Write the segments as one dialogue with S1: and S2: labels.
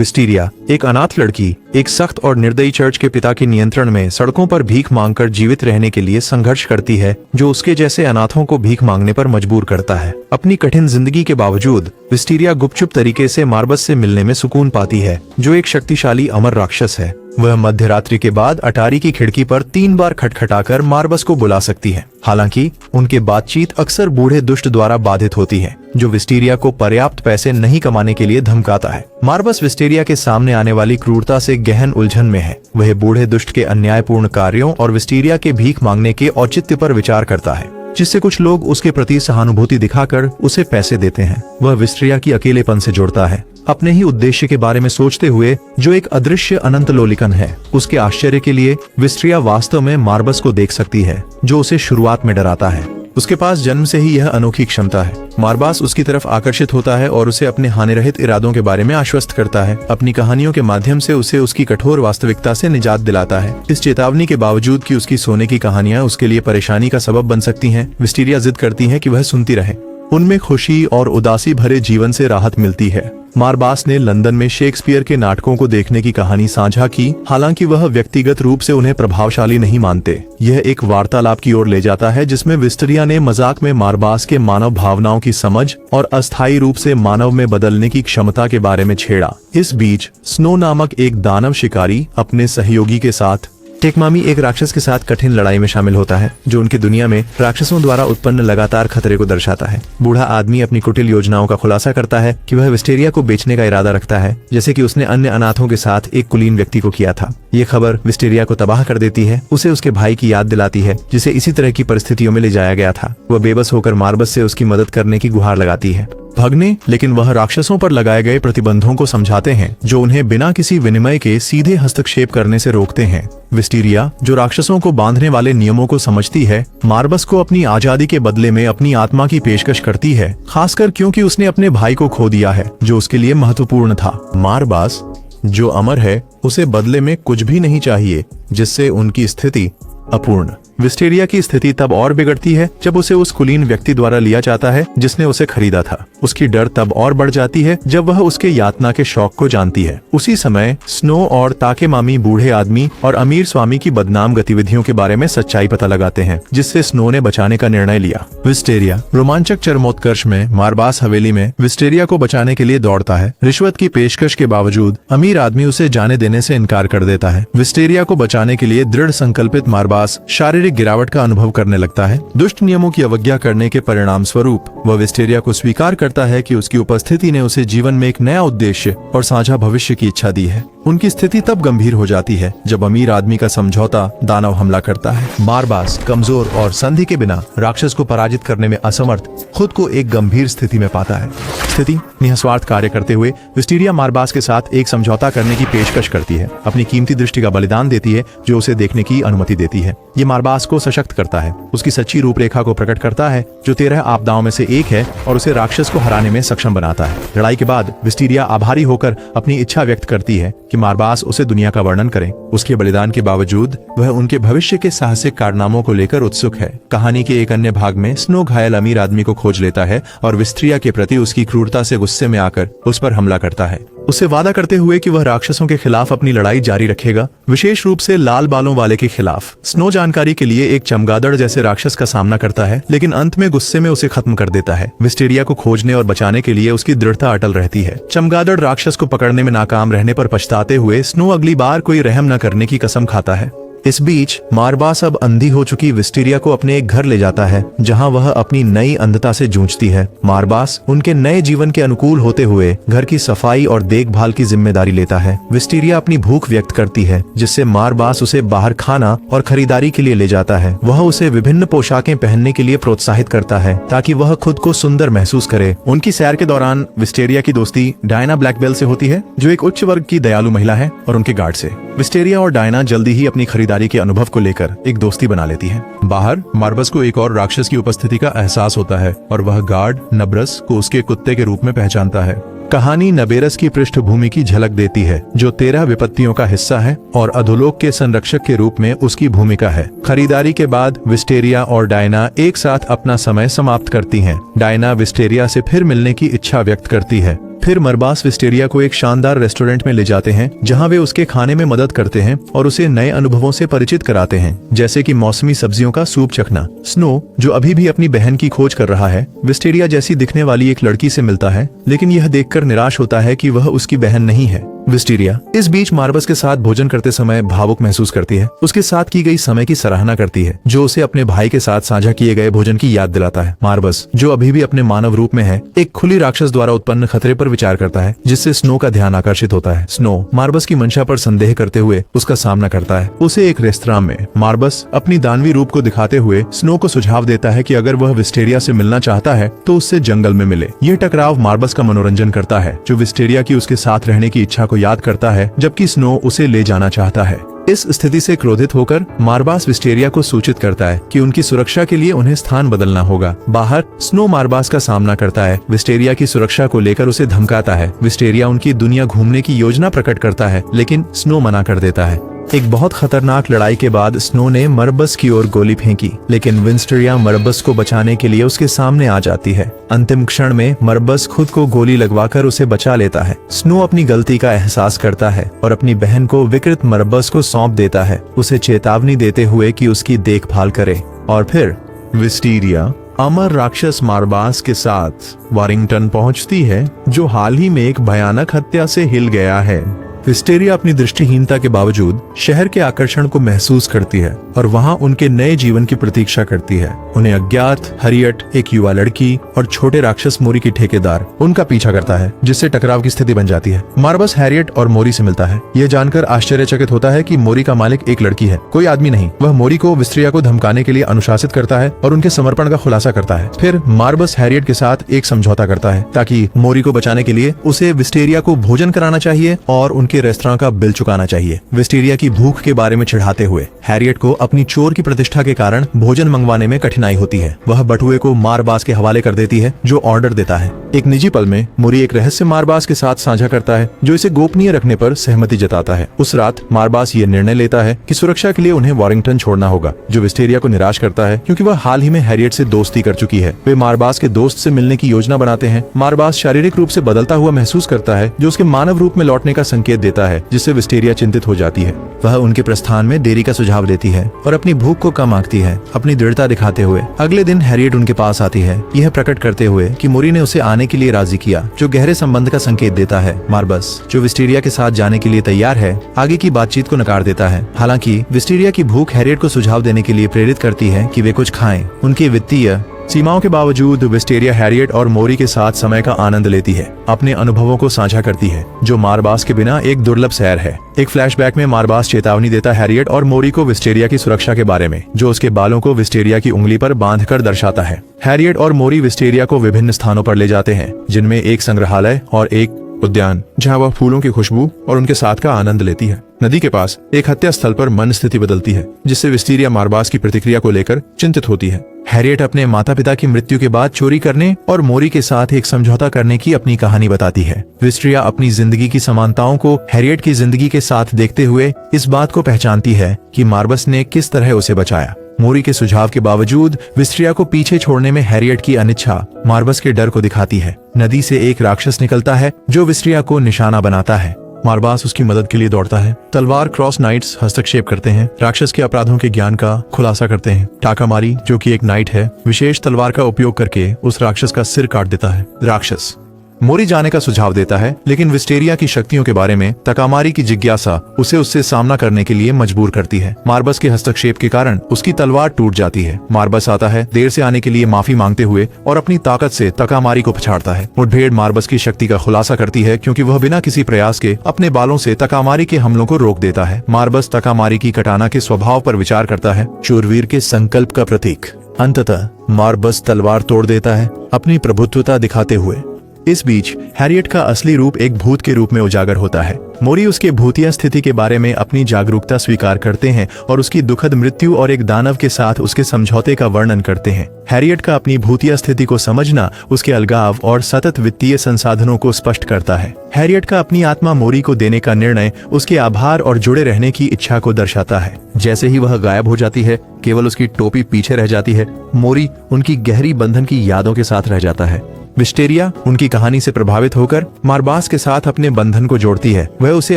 S1: विस्टीरिया, एक अनाथ लड़की, एक सख्त और निर्दयी चर्च के पिता के नियंत्रण में सड़कों पर भीख मांगकर जीवित रहने के लिए संघर्ष करती है, जो उसके जैसे अनाथों को भीख मांगने पर मजबूर करता है। अपनी कठिन जिंदगी के बावजूद विस्टीरिया गुपचुप तरीके से मार्बस से मिलने में सुकून पाती है, जो एक शक्तिशाली अमर राक्षस है। वह मध्य रात्रि के बाद अटारी की खिड़की पर 3 बार खटखटाकर मार्बस को बुला सकती है। हालांकि उनके बातचीत अक्सर बूढ़े दुष्ट द्वारा बाधित होती है, जो विस्टीरिया को पर्याप्त पैसे नहीं कमाने के लिए धमकाता है। मार्बस विस्टीरिया के सामने आने वाली क्रूरता से गहन उलझन में है। वह बूढ़े दुष्ट के अन्यायपूर्ण कार्यों और विस्टीरिया के भीख मांगने के औचित्य पर विचार करता है, जिससे कुछ लोग उसके प्रति सहानुभूति दिखाकर उसे पैसे देते हैं। वह विस्टीरिया की अकेलेपन से जुड़ता है, अपने ही उद्देश्य के बारे में सोचते हुए, जो एक अदृश्य अनंत लोलिकन है। उसके आश्चर्य के लिए विस्टीरिया वास्तव में मार्बस को देख सकती है, जो उसे शुरुआत में डराता है। उसके पास जन्म से ही यह अनोखी क्षमता है। मार्बस उसकी तरफ आकर्षित होता है और उसे अपने हानिरहित इरादों के बारे में आश्वस्त करता है। अपनी कहानियों के माध्यम से उसे उसकी कठोर वास्तविकता से निजात दिलाता है। इस चेतावनी के बावजूद कि उसकी सोने की कहानियां उसके लिए परेशानी का सबब बन सकती हैं, विस्टीरिया जिद करती है कि वह सुनती रहे। उनमें खुशी और उदासी भरे जीवन से राहत मिलती है। मार्बस ने लंदन में शेक्सपियर के नाटकों को देखने की कहानी साझा की, हालांकि वह व्यक्तिगत रूप से उन्हें प्रभावशाली नहीं मानते। यह एक वार्तालाप की ओर ले जाता है, जिसमें विस्टीरिया ने मजाक में मार्बस के मानव भावनाओं की समझ और अस्थायी रूप से मानव में बदलने की क्षमता के बारे में छेड़ा। इस बीच स्नो नामक एक दानव शिकारी अपने सहयोगी के साथ टेकमामी, एक राक्षस के साथ कठिन लड़ाई में शामिल होता है, जो उनकी दुनिया में राक्षसों द्वारा उत्पन्न लगातार खतरे को दर्शाता है। बूढ़ा आदमी अपनी कुटिल योजनाओं का खुलासा करता है कि वह विस्टीरिया को बेचने का इरादा रखता है, जैसे कि उसने अन्य अनाथों के साथ एक कुलीन व्यक्ति को किया था। ये खबर विस्टीरिया को तबाह कर देती है, उसे उसके भाई की याद दिलाती है, जिसे इसी तरह की परिस्थितियों में ले जाया गया था। वह बेबस होकर मार्बस से उसकी मदद करने की गुहार लगाती है, भगने, लेकिन वह राक्षसों पर लगाए गए प्रतिबंधों को समझाते हैं, जो उन्हें बिना किसी विनिमय के सीधे हस्तक्षेप करने से रोकते हैं। विस्टीरिया, जो राक्षसों को बांधने वाले नियमों को समझती है, मार्बस को अपनी आजादी के बदले में अपनी आत्मा की पेशकश करती है, खासकर क्योंकि उसने अपने भाई को खो दिया है, जो उसके लिए महत्वपूर्ण था। मार्बस, जो अमर है, उसे बदले में कुछ भी नहीं चाहिए, जिससे उनकी स्थिति अपूर्ण। विस्टीरिया की स्थिति तब और बिगड़ती है जब उसे उस कुलीन व्यक्ति द्वारा लिया जाता है जिसने उसे खरीदा था। उसकी डर तब और बढ़ जाती है जब वह उसके यातना के शौक को जानती है। उसी समय स्नो और ताकेमामी बूढ़े आदमी और अमीर स्वामी की बदनाम गतिविधियों के बारे में सच्चाई पता लगाते हैं, जिससे स्नो ने बचाने का निर्णय लिया। विस्टीरिया, रोमांचक चरमोत्कर्ष में मार्बस हवेली में विस्टीरिया को बचाने के लिए दौड़ता है। रिश्वत की पेशकश के बावजूद अमीर आदमी उसे जाने देने से इनकार कर देता है। विस्टीरिया को बचाने के लिए दृढ़ संकल्पित मार्बस शारीरिक गिरावट का अनुभव करने लगता है। दुष्ट नियमों की अवज्ञा करने के परिणाम स्वरूप वह विस्टीरिया को स्वीकार करता है कि उसकी उपस्थिति ने उसे जीवन में एक नया उद्देश्य और साझा भविष्य की इच्छा दी है। उनकी स्थिति तब गंभीर हो जाती है जब अमीर आदमी का समझौता दानव हमला करता है। मार्बस, कमजोर और संधि के बिना राक्षस को पराजित करने में असमर्थ, खुद को एक गंभीर स्थिति में पाता है। स्थिति निस्वार्थ कार्य करते हुए विस्टीरिया मार्बस के साथ एक समझौता करने की पेशकश करती है, अपनी कीमती दृष्टि का बलिदान देती है, जो उसे देखने की अनुमति देती है। ये मार्बस को सशक्त करता है, उसकी सच्ची रूपरेखा को प्रकट करता है, जो 13 आपदाओं में से एक है, और उसे राक्षस को हराने में सक्षम बनाता है। लड़ाई के बाद विस्टीरिया आभारी होकर अपनी इच्छा व्यक्त करती है कि मार्बस उसे दुनिया का वर्णन करे। उसके बलिदान के बावजूद वह उनके भविष्य के साहसिक कारनामों को लेकर उत्सुक है। कहानी के एक अन्य भाग में स्नो घायल अमीर आदमी को खोज लेता है और विस्टीरिया के प्रति उसकी क्रूरता से गुस्से में आकर उस पर हमला करता है, उससे वादा करते हुए कि वह राक्षसों के खिलाफ अपनी लड़ाई जारी रखेगा, विशेष रूप से लाल बालों वाले के खिलाफ। स्नो जानकारी के लिए एक चमगादड़ जैसे राक्षस का सामना करता है, लेकिन अंत में गुस्से में उसे खत्म कर देता है। विस्टीरिया को खोजने और बचाने के लिए उसकी दृढ़ता अटल रहती है। चमगादड़ राक्षस को पकड़ने में नाकाम रहने पर पछताते हुए स्नो अगली बार कोई रहम न करने की कसम खाता है। इस बीच मार्बस अब अंधी हो चुकी विस्टीरिया को अपने एक घर ले जाता है, जहां वह अपनी नई अंधता से जूझती है। मार्बस उनके नए जीवन के अनुकूल होते हुए घर की सफाई और देखभाल की जिम्मेदारी लेता है। विस्टीरिया अपनी भूख व्यक्त करती है, जिससे मार्बस उसे बाहर खाना और खरीदारी के लिए ले जाता है। वह उसे विभिन्न पोशाकें पहनने के लिए प्रोत्साहित करता है, ताकि वह खुद को सुंदर महसूस करे। उनकी सैर के दौरान विस्टीरिया की दोस्ती डायना ब्लैकबेल से होती है, जो एक उच्च वर्ग की दयालु महिला है, और उनके गार्ड से। विस्टीरिया और डायना जल्दी ही अपनी खरीदारी के अनुभव को लेकर एक दोस्ती बना लेती है। बाहर मार्बस को एक और राक्षस की उपस्थिति का एहसास होता है और वह गार्ड नबरस को उसके कुत्ते के रूप में पहचानता है। कहानी नबेरस की पृष्ठभूमि की झलक देती है, जो 13 विपत्तियों का हिस्सा है और अधोलोक के संरक्षक के रूप में उसकी भूमिका है। खरीदारी के बाद विस्टीरिया और डायना एक साथ अपना समय समाप्त करती हैं। डायना विस्टीरिया से फिर मिलने की इच्छा व्यक्त करती है, फिर मरबास विस्टेरिया को एक शानदार रेस्टोरेंट में ले जाते हैं जहां वे उसके खाने में मदद करते हैं और उसे नए अनुभवों से परिचित कराते हैं, जैसे कि मौसमी सब्जियों का सूप चखना। स्नो, जो अभी भी अपनी बहन की खोज कर रहा है, विस्टेरिया जैसी दिखने वाली एक लड़की से मिलता है, लेकिन यह देखकर निराश होता है कि वह उसकी बहन नहीं है। विस्टेरिया इस बीच मार्बस के साथ भोजन करते समय भावुक महसूस करती है। उसके साथ की गई समय की सराहना करती है जो उसे अपने भाई के साथ साझा किए गए भोजन की याद दिलाता है। मार्बस, जो अभी भी अपने मानव रूप में है, एक खुली राक्षस द्वारा उत्पन्न खतरे पर विचार करता है, जिससे स्नो का ध्यान आकर्षित होता है। स्नो मार्बस की मंशा पर संदेह करते हुए उसका सामना करता है। उसे एक रेस्तरां में मार्बस अपनी दानवी रूप को दिखाते हुए स्नो को सुझाव देता है कि अगर वह विस्टेरिया से मिलना चाहता है तो उससे जंगल में मिले। यह टकराव मार्बस का मनोरंजन करता है, जो विस्टेरिया की उसके साथ रहने की इच्छा को याद करता है, जबकि स्नो उसे ले जाना चाहता है। इस स्थिति से क्रोधित होकर मार्बास विस्टेरिया को सूचित करता है कि उनकी सुरक्षा के लिए उन्हें स्थान बदलना होगा। बाहर स्नो मार्बास का सामना करता है, विस्टेरिया की सुरक्षा को लेकर उसे धमकाता है। विस्टेरिया उनकी दुनिया घूमने की योजना प्रकट करता है, लेकिन स्नो मना कर देता है। एक बहुत खतरनाक लड़ाई के बाद स्नो ने मरबस की ओर गोली फेंकी, लेकिन विस्टेरिया मरबस को बचाने के लिए उसके सामने आ जाती है। अंतिम क्षण में मरबस खुद को गोली लगवाकर उसे बचा लेता है। स्नो अपनी गलती का एहसास करता है और अपनी बहन को विकृत मरबस को सौंप देता है, उसे चेतावनी देते हुए कि उसकी देखभाल करे। और फिर विस्टेरिया अमर राक्षस मार्बास के साथ वारिंगटन पहुंचती है, जो हाल ही में एक भयानक हत्या से हिल गया है। विस्टेरिया अपनी दृष्टिहीनता के बावजूद शहर के आकर्षण को महसूस करती है और वहां उनके नए जीवन की प्रतीक्षा करती है। उन्हें अज्ञात हैरियट, एक युवा लड़की और छोटे राक्षस मोरी की ठेकेदार उनका पीछा करता है, जिससे टकराव की स्थिति बन जाती है। मार्बस हैरियट और मोरी से मिलता है। यह जानकर आश्चर्यचकित होता है कि मोरी का मालिक एक लड़की है, कोई आदमी नहीं। वह मोरी को विस्टेरिया को धमकाने के लिए अनुशासित करता है और उनके समर्पण का खुलासा करता है। फिर मार्बस हैरियट के साथ एक समझौता करता है ताकि मोरी को बचाने के लिए उसे विस्टेरिया को भोजन कराना चाहिए और उनके रेस्तरां का बिल चुकाना चाहिए। विस्टेरिया की भूख के बारे में चिढ़ाते हुए हैरियट को अपनी चोर की प्रतिष्ठा के कारण भोजन मंगवाने में कठिनाई होती है। वह बटुए को मारबास के हवाले कर देती है, जो ऑर्डर देता है। एक निजी पल में मोरी एक रहस्य मारबास के साथ साझा करता है, जो इसे गोपनीय रखने पर सहमति जताता है। उस रात मारबास ये निर्णय लेता है कि सुरक्षा के लिए उन्हें वारिंगटन छोड़ना होगा, जो विस्टेरिया को निराश करता है क्योंकि वह हाल ही में हैरियट से दोस्ती कर चुकी है। वे मारबास के दोस्त से मिलने की योजना बनाते हैं। मारबास शारीरिक रूप से बदलता हुआ महसूस करता है, जो उसके मानव रूप में लौटने का संकेत देता है, जिससे विस्टेरिया चिंतित हो जाती है। वह उनके प्रस्थान में देरी का सुझाव देती है और अपनी भूख को कम आंकती है, अपनी दृढ़ता दिखाते हुए। अगले दिन हैरियट उनके पास आती है, यह प्रकट करते हुए कि मोरी ने उसे आने के लिए राजी किया, जो गहरे संबंध का संकेत देता है। मार्बस, जो विस्टेरिया के साथ जाने के लिए तैयार है, आगे की बातचीत को नकार देता है। हालांकि विस्टेरिया की भूख हैरियट को सुझाव देने के लिए प्रेरित करती है कि वे कुछ खाएं। उनकी वित्तीय सीमाओं के बावजूद विस्टेरिया हैरियट और मोरी के साथ समय का आनंद लेती है, अपने अनुभवों को साझा करती है, जो मारबास के बिना एक दुर्लभ सैर है। एक फ्लैशबैक में मारबास चेतावनी देता हैरियट और मोरी को विस्टेरिया की सुरक्षा के बारे में, जो उसके बालों को विस्टेरिया की उंगली पर बांधकर दर्शाता है। हैरियट और मोरी विस्टेरिया को विभिन्न स्थानों पर ले जाते हैं, जिनमें एक संग्रहालय और एक उद्यान, जहां वह फूलों की खुशबू और उनके साथ का आनंद लेती है। नदी के पास एक हत्या स्थल पर मन स्थिति बदलती है, जिससे विस्टेरिया मारबास की प्रतिक्रिया को लेकर चिंतित होती है। हैरियट अपने माता पिता की मृत्यु के बाद चोरी करने और मोरी के साथ एक समझौता करने की अपनी कहानी बताती है। विस्टेरिया अपनी जिंदगी की समानताओं को हैरियट की जिंदगी के साथ देखते हुए इस बात को पहचानती है कि मार्बस ने किस तरह उसे बचाया। मोरी के सुझाव के बावजूद विस्टेरिया को पीछे छोड़ने में हैरियट की अनिच्छा मार्बस के डर को दिखाती है। नदी से एक राक्षस निकलता है, जो विस्टेरिया को निशाना बनाता है। मार्बास उसकी मदद के लिए दौड़ता है। तलवार क्रॉस नाइट्स हस्तक्षेप करते हैं, राक्षस के अपराधों के ज्ञान का खुलासा करते हैं। टाकामारी, जो कि एक नाइट है, विशेष तलवार का उपयोग करके उस राक्षस का सिर काट देता है। राक्षस मोरी जाने का सुझाव देता है, लेकिन विस्टेरिया की शक्तियों के बारे में तकामारी की जिज्ञासा उसे उससे सामना करने के लिए मजबूर करती है। मार्बस के हस्तक्षेप के कारण उसकी तलवार टूट जाती है। मार्बस आता है, देर से आने के लिए माफी मांगते हुए, और अपनी ताकत से तकामारी को पछाड़ता है। मुठभेड़ मार्बस की शक्ति का खुलासा करती है, क्योंकि वह बिना किसी प्रयास के अपने बालों से तकामारी के हमलों को रोक देता है। मार्बस तकामारी की कटाना के स्वभाव पर विचार करता है, शूरवीर के संकल्प का प्रतीक। अंततः मार्बस तलवार तोड़ देता है, अपनी प्रभुत्वता दिखाते हुए। इस बीच हैरियट का असली रूप एक भूत के रूप में उजागर होता है। मोरी उसके भूतिया स्थिति के बारे में अपनी जागरूकता स्वीकार करते हैं और उसकी दुखद मृत्यु और एक दानव के साथ उसके समझौते का वर्णन करते हैं। हैरियट का अपनी भूतिया स्थिति को समझना उसके अलगाव और सतत वित्तीय संसाधनों को स्पष्ट करता है। हैरियट का अपनी आत्मा मोरी को देने का निर्णय उसके आभार और जुड़े रहने की इच्छा को दर्शाता है। जैसे ही वह गायब हो जाती है, केवल उसकी टोपी पीछे रह जाती है। मोरी उनकी गहरी बंधन की यादों के साथ रह जाता है। विस्टेरिया उनकी कहानी से प्रभावित होकर मार्बास के साथ अपने बंधन को जोड़ती है। वह उसे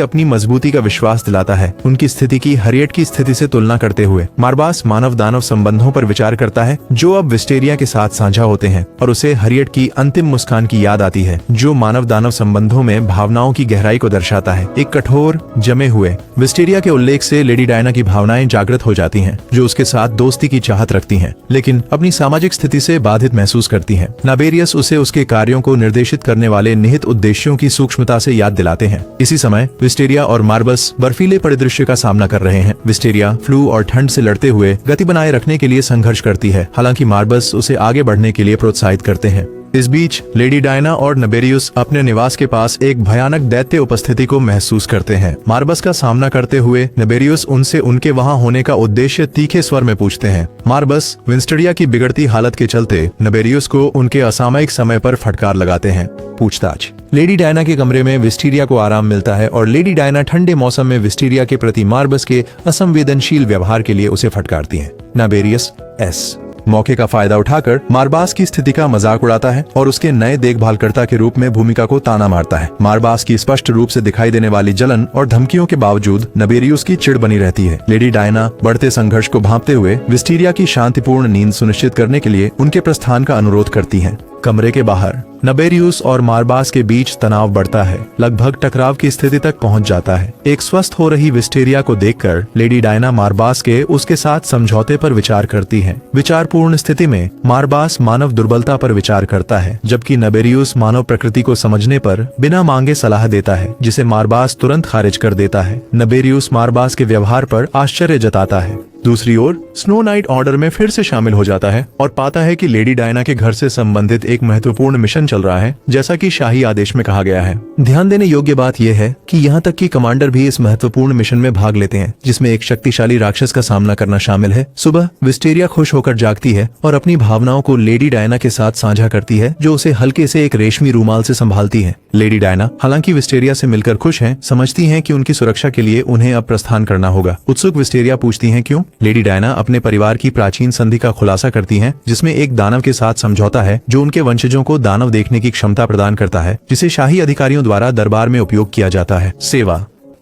S1: अपनी मजबूती का विश्वास दिलाता है। उनकी स्थिति की हैरियट की स्थिति से तुलना करते हुए मार्बास मानव दानव संबंधों पर विचार करता है जो अब विस्टेरिया के साथ साझा होते हैं, और उसे हैरियट की अंतिम मुस्कान की याद आती है जो मानव दानव संबंधों में भावनाओं की गहराई को दर्शाता है। एक कठोर जमे हुए विस्टेरिया के उल्लेख से लेडी डायना की भावनाएं जागृत हो जाती हैं, जो उसके साथ दोस्ती की चाहत रखती हैं, लेकिन अपनी सामाजिक स्थिति से बाधित महसूस करती हैं। नाबेरियस उसे उसके कार्यों को निर्देशित करने वाले निहित उद्देश्यों की सूक्ष्मता से याद दिलाते हैं। इसी समय विस्टेरिया और मार्बस बर्फीले परिदृश्य का सामना कर रहे हैं। विस्टेरिया फ्लू और ठंड से लड़ते हुए गति बनाए रखने के लिए संघर्ष करती है, हालांकि मार्बस उसे आगे बढ़ने के लिए प्रोत्साहित करते हैं। इस बीच लेडी डायना और नबेरियस अपने निवास के पास एक भयानक दैत्य उपस्थिति को महसूस करते हैं। मार्बस का सामना करते हुए नबेरियस उनसे उनके वहां होने का उद्देश्य तीखे स्वर में पूछते हैं। मार्बस विस्टेरिया की बिगड़ती हालत के चलते नबेरियस को उनके असामयिक समय पर फटकार लगाते हैं। पूछताछ। लेडी डायना के कमरे में विस्टेरिया को आराम मिलता है और लेडी डायना ठंडे मौसम में विस्टेरिया के प्रति मार्बस के असंवेदनशील व्यवहार के लिए उसे फटकारती है। नबेरियस एस मौके का फायदा उठाकर मार्बास की स्थिति का मजाक उड़ाता है और उसके नए देखभालकर्ता के रूप में भूमिका को ताना मारता है। मार्बास की स्पष्ट रूप से दिखाई देने वाली जलन और धमकियों के बावजूद नबेरियस की चिढ़ बनी रहती है। लेडी डायना बढ़ते संघर्ष को भांपते हुए विस्टेरिया की शांतिपूर्ण नींद सुनिश्चित करने के लिए उनके प्रस्थान का अनुरोध करती है। कमरे के बाहर नबेरियस और मार्बास के बीच तनाव बढ़ता है, लगभग टकराव की स्थिति तक पहुंच जाता है। एक स्वस्थ हो रही विस्टेरिया को देखकर लेडी डायना मार्बास के उसके साथ समझौते पर विचार करती है। विचारपूर्ण स्थिति में मार्बास मानव दुर्बलता पर विचार करता है, जबकि नबेरियस मानव प्रकृति को समझने पर बिना मांगे सलाह देता है, जिसे मार्बास तुरंत खारिज कर देता है। नबेरियस मार्बास के व्यवहार पर आश्चर्य जताता है। दूसरी ओर स्नो नाइट ऑर्डर में फिर से शामिल हो जाता है और पाता है कि लेडी डायना के घर से संबंधित एक महत्वपूर्ण मिशन चल रहा है, जैसा कि शाही आदेश में कहा गया है। ध्यान देने योग्य बात यह है कि यहाँ तक कि कमांडर भी इस महत्वपूर्ण मिशन में भाग लेते हैं, जिसमें एक शक्तिशाली राक्षस का सामना करना शामिल है। सुबह विस्टेरिया खुश होकर जागती है और अपनी भावनाओं को लेडी डायना के साथ साझा करती है, जो उसे हल्के से एक रेशमी रूमाल से संभालती है। लेडी डायना हालांकि विस्टेरिया से मिलकर खुश हैं, समझती हैं कि उनकी सुरक्षा के लिए उन्हें अब प्रस्थान करना होगा। उत्सुक विस्टेरिया पूछती हैं क्यों। लेडी डायना अपने परिवार की प्राचीन संधि का खुलासा करती हैं, जिसमें एक दानव के साथ समझौता है जो उनके वंशजों को दानव देखने की क्षमता प्रदान करता है, जिसे शाही अधिकारियों द्वारा दरबार में उपयोग किया जाता है। सेवा।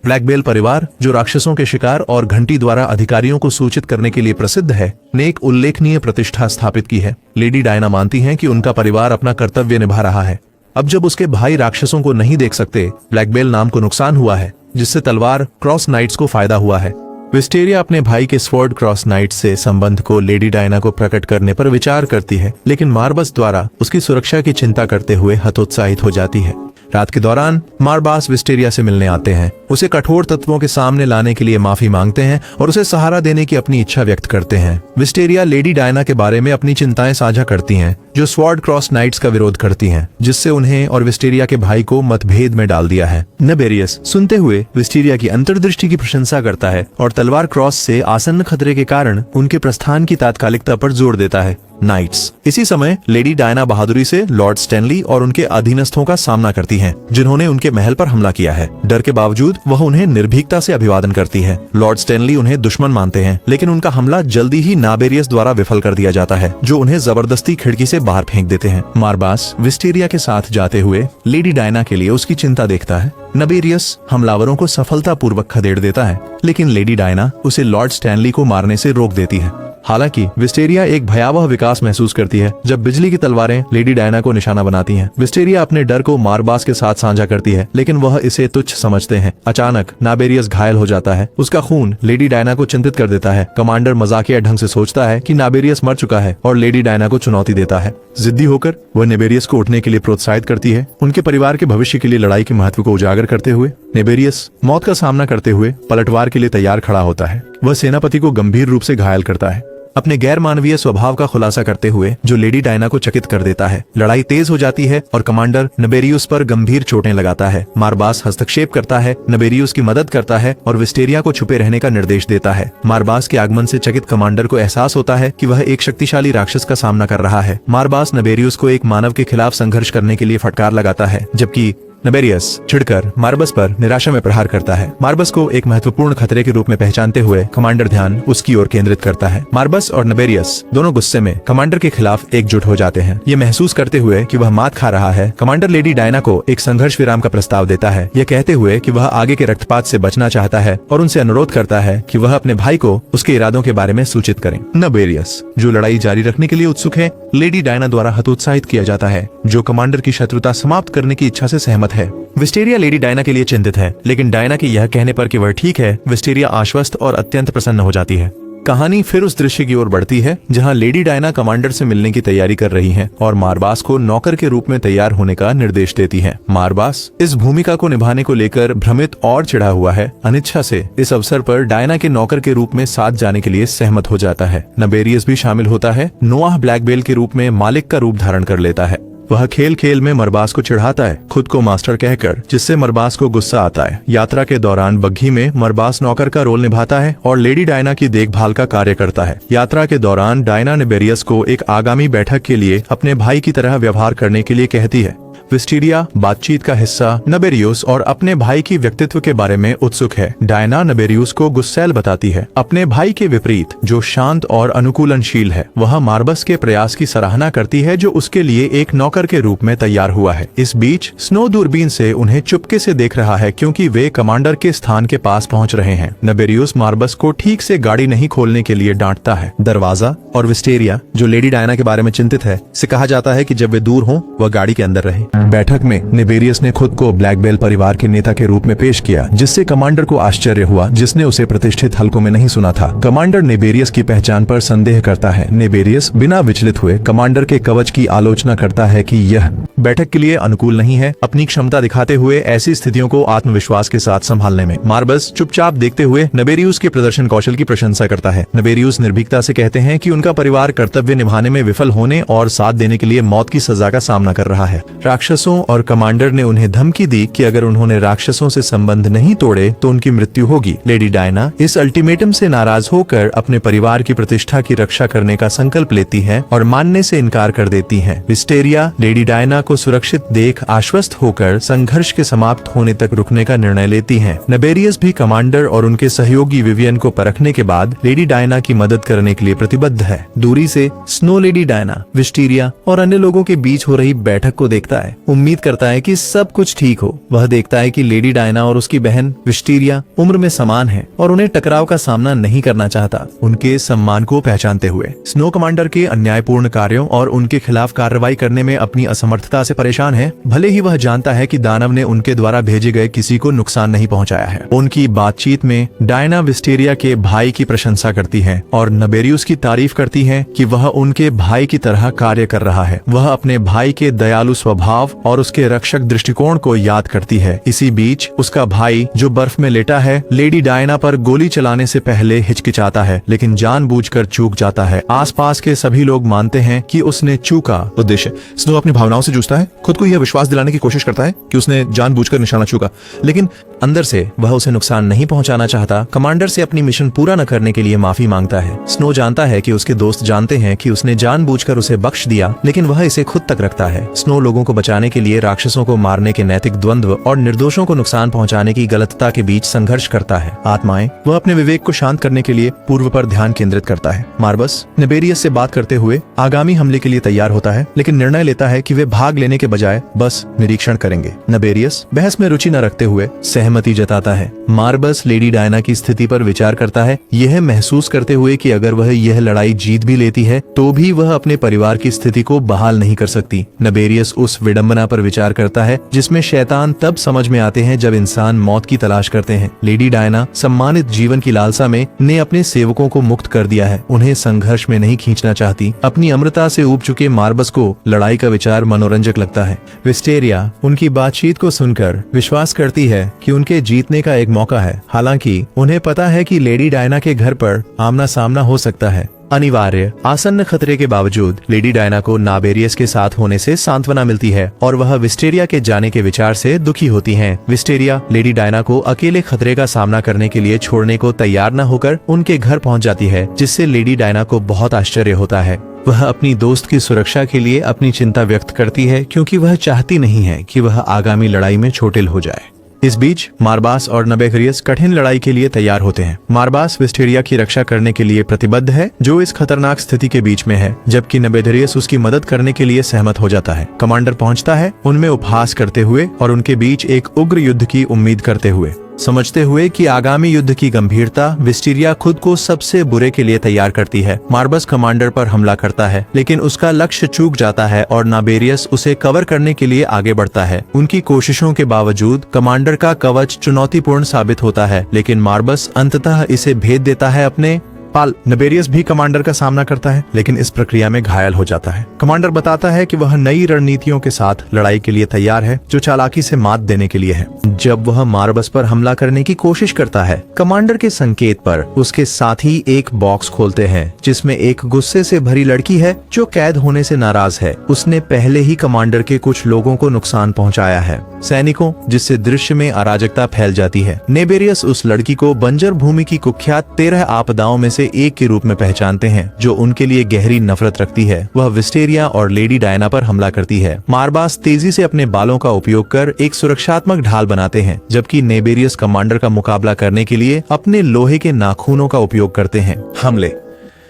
S1: ब्लैकबेल परिवार, जो राक्षसों के शिकार और घंटी द्वारा अधिकारियों को सूचित करने के लिए प्रसिद्ध है, ने एक उल्लेखनीय प्रतिष्ठा स्थापित की है। लेडी डायना मानती हैं कि उनका परिवार अपना कर्तव्य निभा रहा है। अब जब उसके भाई राक्षसों को नहीं देख सकते, ब्लैकबेल नाम को नुकसान हुआ है, जिससे तलवार क्रॉस नाइट्स को फायदा हुआ है। विस्टेरिया अपने भाई के स्वॉर्ड क्रॉस नाइट से संबंध को लेडी डायना को प्रकट करने पर विचार करती है, लेकिन मार्बस द्वारा उसकी सुरक्षा की चिंता करते हुए हतोत्साहित हो जाती है। रात के दौरान मार्बास विस्टेरिया से मिलने आते हैं, उसे कठोर तत्वों के सामने लाने के लिए माफी मांगते हैं और उसे सहारा देने की अपनी इच्छा व्यक्त करते हैं। विस्टेरिया लेडी डायना के बारे में अपनी चिंताएं साझा करती हैं, जो स्वॉर्ड क्रॉस नाइट्स का विरोध करती हैं, जिससे उन्हें और विस्टेरिया के भाई को मतभेद में डाल दिया है। नबेरियस सुनते हुए विस्टेरिया की अंतर्दृष्टि की प्रशंसा करता है और तलवार क्रॉस से आसन्न खतरे के कारण उनके प्रस्थान की तात्कालिकता पर जोर देता है। नाइट्स। इसी समय लेडी डायना बहादुरी से लॉर्ड स्टैनली और उनके अधीनस्थों का सामना करती हैं, जिन्होंने उनके महल पर हमला किया है। डर के बावजूद वह उन्हें निर्भीकता से अभिवादन करती है। लॉर्ड स्टैनली उन्हें दुश्मन मानते हैं, लेकिन उनका हमला जल्दी ही नाबेरियस द्वारा विफल कर दिया जाता है, जो उन्हें जबरदस्ती खिड़की से बाहर फेंक देते हैं। मार्बास विस्टेरिया के साथ जाते हुए लेडी डायना के लिए उसकी चिंता देखता है। नबेरियस हमलावरों को सफलतापूर्वक खदेड़ देता है, लेकिन लेडी डायना उसे लॉर्ड स्टैनली को मारने से रोक देती है। हालांकि विस्टेरिया एक भयावह विकास महसूस करती है जब बिजली की तलवारें लेडी डायना को निशाना बनाती हैं। विस्टेरिया अपने डर को मार्बास के साथ साझा करती है, लेकिन वह इसे तुच्छ समझते हैं। अचानक नाबेरियस घायल हो जाता है। उसका खून लेडी डायना को चिंतित कर देता है। कमांडर मजाकिया ढंग से सोचता है कि नाबेरियस मर चुका है और लेडी डायना को चुनौती देता है। जिद्दी होकर वह नेबेरियस को उठने के लिए प्रोत्साहित करती है। उनके परिवार के भविष्य के लिए लड़ाई के महत्व को उजागर करते हुए नेबेरियस मौत का सामना करते हुए पलटवार के लिए तैयार खड़ा होता है। वह सेनापति को गंभीर रूप से घायल करता है, अपने गैर मानवीय स्वभाव का खुलासा करते हुए, जो लेडी डायना को चकित कर देता है। लड़ाई तेज हो जाती है और कमांडर नबेरियस पर गंभीर चोटें लगाता है। मार्बास हस्तक्षेप करता है, नबेरियस की मदद करता है और विस्टेरिया को छुपे रहने का निर्देश देता है। मार्बास के आगमन से चकित कमांडर को एहसास होता है कि वह एक शक्तिशाली राक्षस का सामना कर रहा है। मार्बास नबेरियस को एक मानव के खिलाफ संघर्ष करने के लिए फटकार लगाता है, जबकि नबेरियस चिढ़कर मार्बस पर निराशा में प्रहार करता है। मार्बस को एक महत्वपूर्ण खतरे के रूप में पहचानते हुए कमांडर ध्यान उसकी ओर केंद्रित करता है। मार्बस और नबेरियस दोनों गुस्से में कमांडर के खिलाफ एकजुट हो जाते हैं। ये महसूस करते हुए कि वह मात खा रहा है, कमांडर लेडी डायना को एक संघर्ष विराम का प्रस्ताव देता है, यह कहते हुए कि वह आगे के रक्तपात से बचना चाहता है और उनसे अनुरोध करता है कि वह अपने भाई को उसके इरादों के बारे में सूचित करें। नबेरियस जो लड़ाई जारी रखने के लिए उत्सुक है, लेडी डायना द्वारा हतोत्साहित किया जाता है, जो कमांडर की शत्रुता समाप्त करने की इच्छा से सहमत है। विस्टेरिया लेडी डायना के लिए चिंतित है, लेकिन डायना के यह कहने पर कि वह ठीक है, विस्टेरिया आश्वस्त और अत्यंत प्रसन्न हो जाती है। कहानी फिर उस दृश्य की ओर बढ़ती है जहां लेडी डायना कमांडर से मिलने की तैयारी कर रही हैं और मार्बास को नौकर के रूप में तैयार होने का निर्देश देती हैं। मार्बास इस भूमिका को निभाने को लेकर भ्रमित और चिढ़ा हुआ है। अनिच्छा से इस अवसर पर डायना के नौकर के रूप में साथ जाने के लिए सहमत हो जाता है। नबेरियस भी शामिल होता है। नोआह ब्लैकबेल के रूप में मालिक का रूप धारण कर लेता है। वह खेल खेल में मरबास को चिढ़ाता है, खुद को मास्टर कहकर, जिससे मरबास को गुस्सा आता है। यात्रा के दौरान बग्घी में मरबास नौकर का रोल निभाता है और लेडी डायना की देखभाल का कार्य करता है। यात्रा के दौरान डायना नबेरियस को एक आगामी बैठक के लिए अपने भाई की तरह व्यवहार करने के लिए कहती है। विस्टेरिया बातचीत का हिस्सा नबेरियुस और अपने भाई की व्यक्तित्व के बारे में उत्सुक है। डायना नबेरियुस को गुस्सैल बताती है। अपने भाई के विपरीत जो शांत और अनुकूलनशील है, वह मार्बस के प्रयास की सराहना करती है जो उसके लिए एक नौकर के रूप में तैयार हुआ है। इस बीच स्नो दूरबीन से उन्हें चुपके से देख रहा है क्योंकि वे कमांडर के स्थान के पास पहुंच रहे हैं। नबेरियुस मार्बस को ठीक से गाड़ी नहीं खोलने के लिए डांटता है। दरवाजा और विस्टेरिया जो लेडी डायना के बारे में चिंतित है, से कहा जाता है कि जब वे दूर हों वह गाड़ी के अंदर रहे। बैठक में नबेरियस ने खुद को ब्लैकबेल परिवार के नेता के रूप में पेश किया, जिससे कमांडर को आश्चर्य हुआ, जिसने उसे प्रतिष्ठित हलकों में नहीं सुना था। कमांडर नबेरियस की पहचान पर संदेह करता है। नबेरियस बिना विचलित हुए कमांडर के कवच की आलोचना करता है कि यह बैठक के लिए अनुकूल नहीं है, अपनी क्षमता दिखाते हुए ऐसी स्थितियों को आत्मविश्वास के साथ संभालने में। मार्बस चुपचाप देखते हुए नबेरियुस के प्रदर्शन कौशल की प्रशंसा करता है। नबेरियुस निर्भीकता से कहते हैं कि उनका परिवार कर्तव्य निभाने में विफल होने और साथ देने के लिए मौत की सजा का सामना कर रहा है। राक्षसों और कमांडर ने उन्हें धमकी दी कि अगर उन्होंने राक्षसों से संबंध नहीं तोड़े तो उनकी मृत्यु होगी। लेडी डायना इस अल्टीमेटम से नाराज होकर अपने परिवार की प्रतिष्ठा की रक्षा करने का संकल्प लेती है और मानने से इनकार कर देती है। विस्टेरिया लेडी डायना को सुरक्षित देख आश्वस्त होकर संघर्ष के समाप्त होने तक रुकने का निर्णय लेती है। नबेरियस भी कमांडर और उनके सहयोगी विवियन को परखने के बाद लेडी डायना की मदद करने के लिए प्रतिबद्ध है। दूरी से स्नो लेडी डायना, विस्टेरिया और अन्य लोगों के बीच हो रही बैठक को देखता है। उम्मीद करता है कि सब कुछ ठीक हो। वह देखता है कि लेडी डायना और उसकी बहन विस्टेरिया उम्र में समान है और उन्हें टकराव का सामना नहीं करना चाहता। उनके सम्मान को पहचानते हुए स्नो कमांडर के अन्यायपूर्ण कार्यों और उनके खिलाफ कार्रवाई करने में अपनी असमर्थता से परेशान है। भले ही वह जानता है कि दानव ने उनके द्वारा भेजे गए किसी को नुकसान नहीं पहुंचाया है। उनकी बातचीत में डायना विस्टेरिया के भाई की प्रशंसा करती है और नबेरियुस की तारीफ करती है कि वह उनके भाई की तरह कार्य कर रहा है। वह अपने भाई के दयालु स्वभाव और उसके रक्षक दृष्टिकोण को याद करती है। इसी बीच उसका भाई जो बर्फ में लेटा है, लेडी डायना पर गोली चलाने से पहले हिचकिचाता है, लेकिन जानबूझकर चूक जाता है। आसपास के सभी लोग मानते हैं कि उसने चूका। उद्देश्य स्नो अपनी भावनाओं से जूझता है, खुद को यह विश्वास दिलाने की कोशिश करता है कि उसने जानबूझकर निशाना चूका, लेकिन अंदर से वह उसे नुकसान नहीं पहुंचाना चाहता। कमांडर से अपनी मिशन पूरा न करने के लिए माफी मांगता है। स्नो जानता है कि उसके दोस्त जानते हैं कि उसने जानबूझकर उसे बख्श दिया, लेकिन वह इसे खुद तक रखता है। स्नो लोगों को बचाने के लिए राक्षसों को मारने के नैतिक द्वंद्व और निर्दोषों को नुकसान पहुंचाने की गलतता के बीच संघर्ष करता है। आत्माएं वह अपने विवेक को शांत करने के लिए पूर्व पर ध्यान केंद्रित करता है। मार्बस नबेरियस से बात करते हुए आगामी हमले के लिए तैयार होता है, लेकिन निर्णय लेता है कि वे भाग लेने के बजाय बस निरीक्षण करेंगे। नबेरियस बहस में रुचि न रखते हुए सहमति जताता है। मार्बस लेडी डायना की स्थिति पर विचार करता है, यह महसूस करते हुए कि अगर वह यह लड़ाई जीत भी लेती है तो भी वह अपने परिवार की स्थिति को बहाल नहीं कर सकती। नबेरियस उस विडंबना पर विचार करता है जिसमें शैतान तब समझ में आते हैं जब इंसान मौत की तलाश करते हैं। लेडी डायना सम्मानित जीवन की लालसा में ने अपने सेवकों को मुक्त कर दिया है, उन्हें संघर्ष में नहीं खींचना चाहती। अपनी अमृता से ऊब चुके मार्बस को लड़ाई का विचार मनोरंजक लगता है। विस्टेरिया उनकी बातचीत को सुनकर विश्वास करती है कि उनके जीतने का एक मौका है। हालांकि उन्हें पता है कि लेडी डायना के घर पर आमना सामना हो सकता है। अनिवार्य आसन्न खतरे के बावजूद लेडी डायना को नाबेरियस के साथ होने से सांत्वना मिलती है और वह विस्टेरिया के जाने के विचार से दुखी होती हैं। विस्टेरिया लेडी डायना को अकेले खतरे का सामना करने के लिए छोड़ने को तैयार न होकर उनके घर पहुंच जाती है, जिससे लेडी डायना को बहुत आश्चर्य होता है। वह अपनी दोस्त की सुरक्षा के लिए अपनी चिंता व्यक्त करती है क्योंकि वह चाहती नहीं है कि वह आगामी लड़ाई में चोटिल हो जाए। इस बीच मार्बास और नबेरियस कठिन लड़ाई के लिए तैयार होते हैं। मार्बास विस्टेरिया की रक्षा करने के लिए प्रतिबद्ध है जो इस खतरनाक स्थिति के बीच में है, जबकि नबेरियस उसकी मदद करने के लिए सहमत हो जाता है। कमांडर पहुंचता है उनमें उपहास करते हुए और उनके बीच एक उग्र युद्ध की उम्मीद करते हुए, समझते हुए कि आगामी युद्ध की गंभीरता विस्टेरिया खुद को सबसे बुरे के लिए तैयार करती है। मार्बस कमांडर पर हमला करता है लेकिन उसका लक्ष्य चूक जाता है और नाबेरियस उसे कवर करने के लिए आगे बढ़ता है। उनकी कोशिशों के बावजूद कमांडर का कवच चुनौतीपूर्ण साबित होता है, लेकिन मार्बस अंततः इसे भेद देता है अपने पाल। नबेरियस भी कमांडर का सामना करता है लेकिन इस प्रक्रिया में घायल हो जाता है। कमांडर बताता है कि वह नई रणनीतियों के साथ लड़ाई के लिए तैयार है जो चालाकी से मात देने के लिए है। जब वह मार्बस पर हमला करने की कोशिश करता है, कमांडर के संकेत पर उसके साथी एक बॉक्स खोलते हैं जिसमें एक गुस्से से भरी लड़की है जो कैद होने से नाराज है। उसने पहले ही कमांडर के कुछ लोगों को नुकसान पहुंचाया है, सैनिकों, जिससे दृश्य में अराजकता फैल जाती है। नेबेरियस उस लड़की को बंजर भूमि की कुख्यात 13 आपदाओं में से एक के रूप में पहचानते हैं जो उनके लिए गहरी नफरत रखती है। वह विस्टेरिया और लेडी डायना पर हमला करती है। मार्बास तेजी से अपने बालों का उपयोग कर एक सुरक्षात्मक ढाल बनाते हैं, जबकि नेबेरियस कमांडर का मुकाबला करने के लिए अपने लोहे के नाखूनों का उपयोग करते हैं। हमले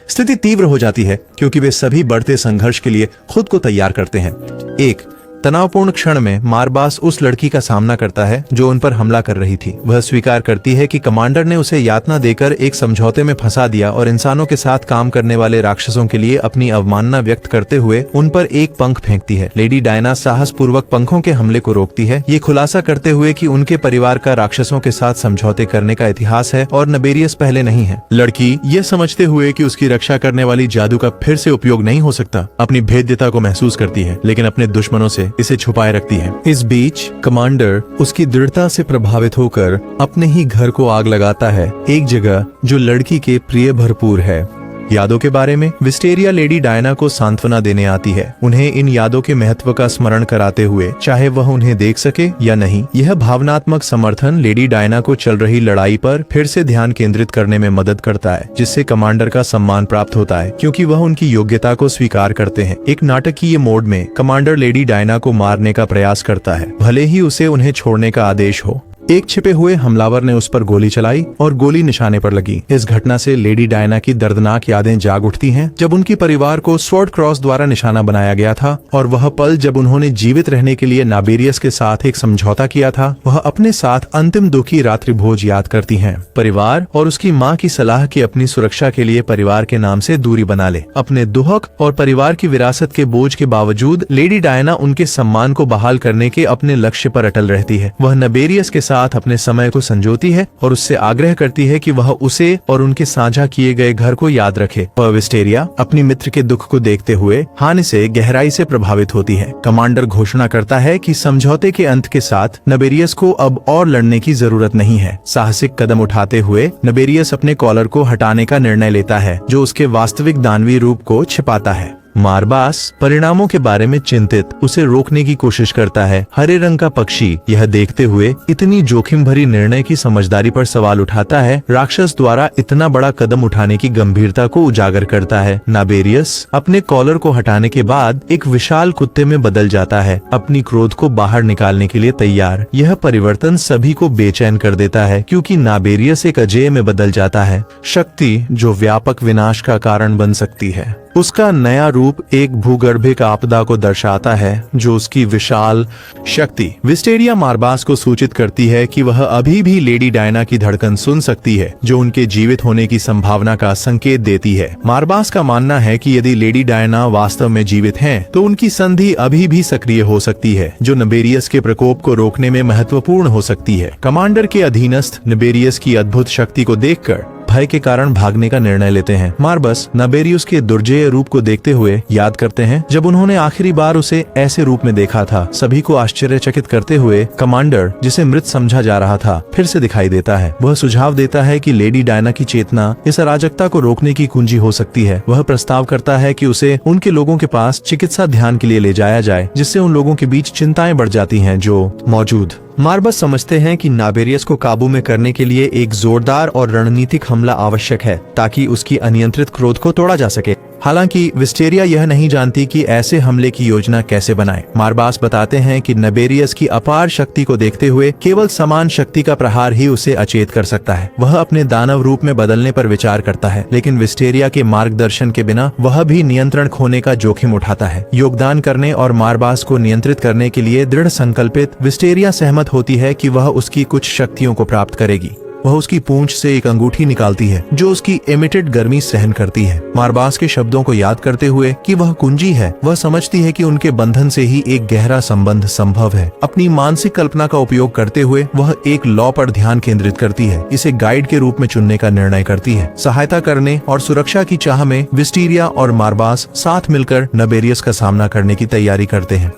S1: स्थिति तीव्र हो जाती है क्योंकि वे सभी बढ़ते संघर्ष के लिए खुद को तैयार करते हैं। एक तनावपूर्ण क्षण में मार्बास उस लड़की का सामना करता है जो उन पर हमला कर रही थी। वह स्वीकार करती है कि कमांडर ने उसे यातना देकर एक समझौते में फंसा दिया और इंसानों के साथ काम करने वाले राक्षसों के लिए अपनी अवमानना व्यक्त करते हुए उन पर एक पंख फेंकती है। लेडी डायना साहस पूर्वक पंखों के हमले को रोकती है, ये खुलासा करते हुए कि उनके परिवार का राक्षसों के साथ समझौते करने का इतिहास है और नबेरियस पहले नहीं है। लड़की ये समझते हुए कि उसकी रक्षा करने वाली जादू का फिर से उपयोग नहीं हो सकता, अपनी भेद्यता को महसूस करती है, लेकिन अपने दुश्मनों से इसे छुपाए रखती है। इस बीच कमांडर उसकी दृढ़ता से प्रभावित होकर अपने ही घर को आग लगाता है, एक जगह जो लड़की के प्रिय भरपूर है। यादों के बारे में विस्टेरिया लेडी डायना को सांत्वना देने आती है, उन्हें इन यादों के महत्व का स्मरण कराते हुए, चाहे वह उन्हें देख सके या नहीं। यह भावनात्मक समर्थन लेडी डायना को चल रही लड़ाई पर फिर से ध्यान केंद्रित करने में मदद करता है, जिससे कमांडर का सम्मान प्राप्त होता है क्योंकि वह उनकी योग्यता को स्वीकार करते हैं। एक नाटकीय मोड में कमांडर लेडी डायना को मारने का प्रयास करता है, भले ही उसे उन्हें छोड़ने का आदेश हो। एक छिपे हुए हमलावर ने उस पर गोली चलाई और गोली निशाने पर लगी। इस घटना से लेडी डायना की दर्दनाक यादें जाग उठती हैं, जब उनकी परिवार को स्वॉर्ड क्रॉस द्वारा निशाना बनाया गया था और वह पल जब उन्होंने जीवित रहने के लिए नाबेरियस के साथ एक समझौता किया था। वह अपने साथ अंतिम दुखी रात्रि भोज याद करती हैं। परिवार और उसकी माँ की सलाह कि अपनी सुरक्षा के लिए परिवार के नाम से दूरी बना ले। अपने दुहक और परिवार की विरासत के बोझ के बावजूद लेडी डायना उनके सम्मान को बहाल करने के अपने लक्ष्य पर अटल रहती है। वह नबेरियस के साथ अपने समय को संजोती है और उससे आग्रह करती है कि वह उसे और उनके साझा किए गए घर को याद रखे। वह विस्टेरिया अपनी मित्र के दुख को देखते हुए हानि से गहराई से प्रभावित होती है। कमांडर घोषणा करता है कि समझौते के अंत के साथ नबेरियस को अब और लड़ने की जरूरत नहीं है। साहसिक कदम उठाते हुए नबेरियस अपने कॉलर को हटाने का निर्णय लेता है, जो उसके वास्तविक दानवी रूप को छिपाता है। मार्बास परिणामों के बारे में चिंतित उसे रोकने की कोशिश करता है। हरे रंग का पक्षी यह देखते हुए इतनी जोखिम भरी निर्णय की समझदारी पर सवाल उठाता है, राक्षस द्वारा इतना बड़ा कदम उठाने की गंभीरता को उजागर करता है। नाबेरियस अपने कॉलर को हटाने के बाद एक विशाल कुत्ते में बदल जाता है, अपनी क्रोध को बाहर निकालने के लिए तैयार। यह परिवर्तन सभी को बेचैन कर देता है क्योंकि नाबेरियस एक अजेय में बदल जाता है, शक्ति जो व्यापक विनाश का कारण बन सकती है। उसका नया रूप एक भूगर्भिक आपदा को दर्शाता है जो उसकी विशाल शक्ति विस्टेरिया मार्बास को सूचित करती है कि वह अभी भी लेडी डायना की धड़कन सुन सकती है, जो उनके जीवित होने की संभावना का संकेत देती है। मार्बास का मानना है कि यदि लेडी डायना वास्तव में जीवित हैं, तो उनकी संधि अभी भी सक्रिय हो सकती है, जो नबेरियस के प्रकोप को रोकने में महत्वपूर्ण हो सकती है। कमांडर के अधीनस्थ नबेरियस की अद्भुत शक्ति को देखकर भय के कारण भागने का निर्णय लेते हैं। मार्बस नबेरियस के दुर्जेय रूप को देखते हुए याद करते हैं जब उन्होंने आखिरी बार उसे ऐसे रूप में देखा था। सभी को आश्चर्यचकित करते हुए कमांडर, जिसे मृत समझा जा रहा था, फिर से दिखाई देता है। वह सुझाव देता है कि लेडी डायना की चेतना इस अराजकता को रोकने की कुंजी हो सकती है। वह प्रस्ताव करता है कि उसे उनके लोगों के पास चिकित्सा ध्यान के लिए ले जाया जाए, जिससे उन लोगों के बीच चिंताएं बढ़ जाती हैं जो मौजूद। मार्बस समझते हैं कि नाबेरियस को काबू में करने के लिए एक जोरदार और रणनीतिक हमला आवश्यक है ताकि उसकी अनियंत्रित क्रोध को तोड़ा जा सके। हालांकि विस्टेरिया यह नहीं जानती कि ऐसे हमले की योजना कैसे बनाए। मारबास बताते हैं कि नबेरियस की अपार शक्ति को देखते हुए केवल समान शक्ति का प्रहार ही उसे अचेत कर सकता है। वह अपने दानव रूप में बदलने पर विचार करता है, लेकिन विस्टेरिया के मार्गदर्शन के बिना वह भी नियंत्रण खोने का जोखिम उठाता है। योगदान करने और मारबास को नियंत्रित करने के लिए दृढ़ संकल्पित विस्टेरिया सहमत होती है कि वह उसकी कुछ शक्तियों को प्राप्त करेगी। वह उसकी पूंछ से एक अंगूठी निकालती है जो उसकी एमिटेड गर्मी सहन करती है। मारबास के शब्दों को याद करते हुए कि वह कुंजी है, वह समझती है कि उनके बंधन से ही एक गहरा संबंध संभव है। अपनी मानसिक कल्पना का उपयोग करते हुए वह एक लॉ पर ध्यान केंद्रित करती है, इसे गाइड के रूप में चुनने का निर्णय करती है। सहायता करने और सुरक्षा की चाह में विस्टेरिया और मारबास साथ मिलकर नबेरियस का सामना करने की तैयारी करते हैं।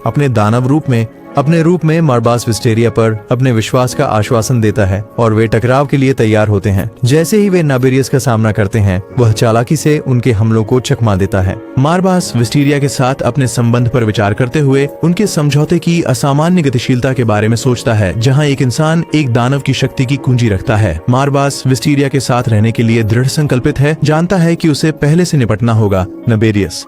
S1: अपने रूप में मारबास विस्टेरिया पर अपने विश्वास का आश्वासन देता है और वे टकराव के लिए तैयार होते हैं। जैसे ही वे नबेरियस का सामना करते हैं, वह चालाकी से उनके हमलों को चकमा देता है। मारबास विस्टेरिया के साथ अपने संबंध पर विचार करते हुए उनके समझौते की असामान्य गतिशीलता के बारे में सोचता है, जहाँ एक इंसान एक दानव की शक्ति की कुंजी रखता है। मारबास विस्टेरिया के साथ रहने के लिए दृढ़ संकल्पित है, जानता है कि उसे पहले से निपटना होगा।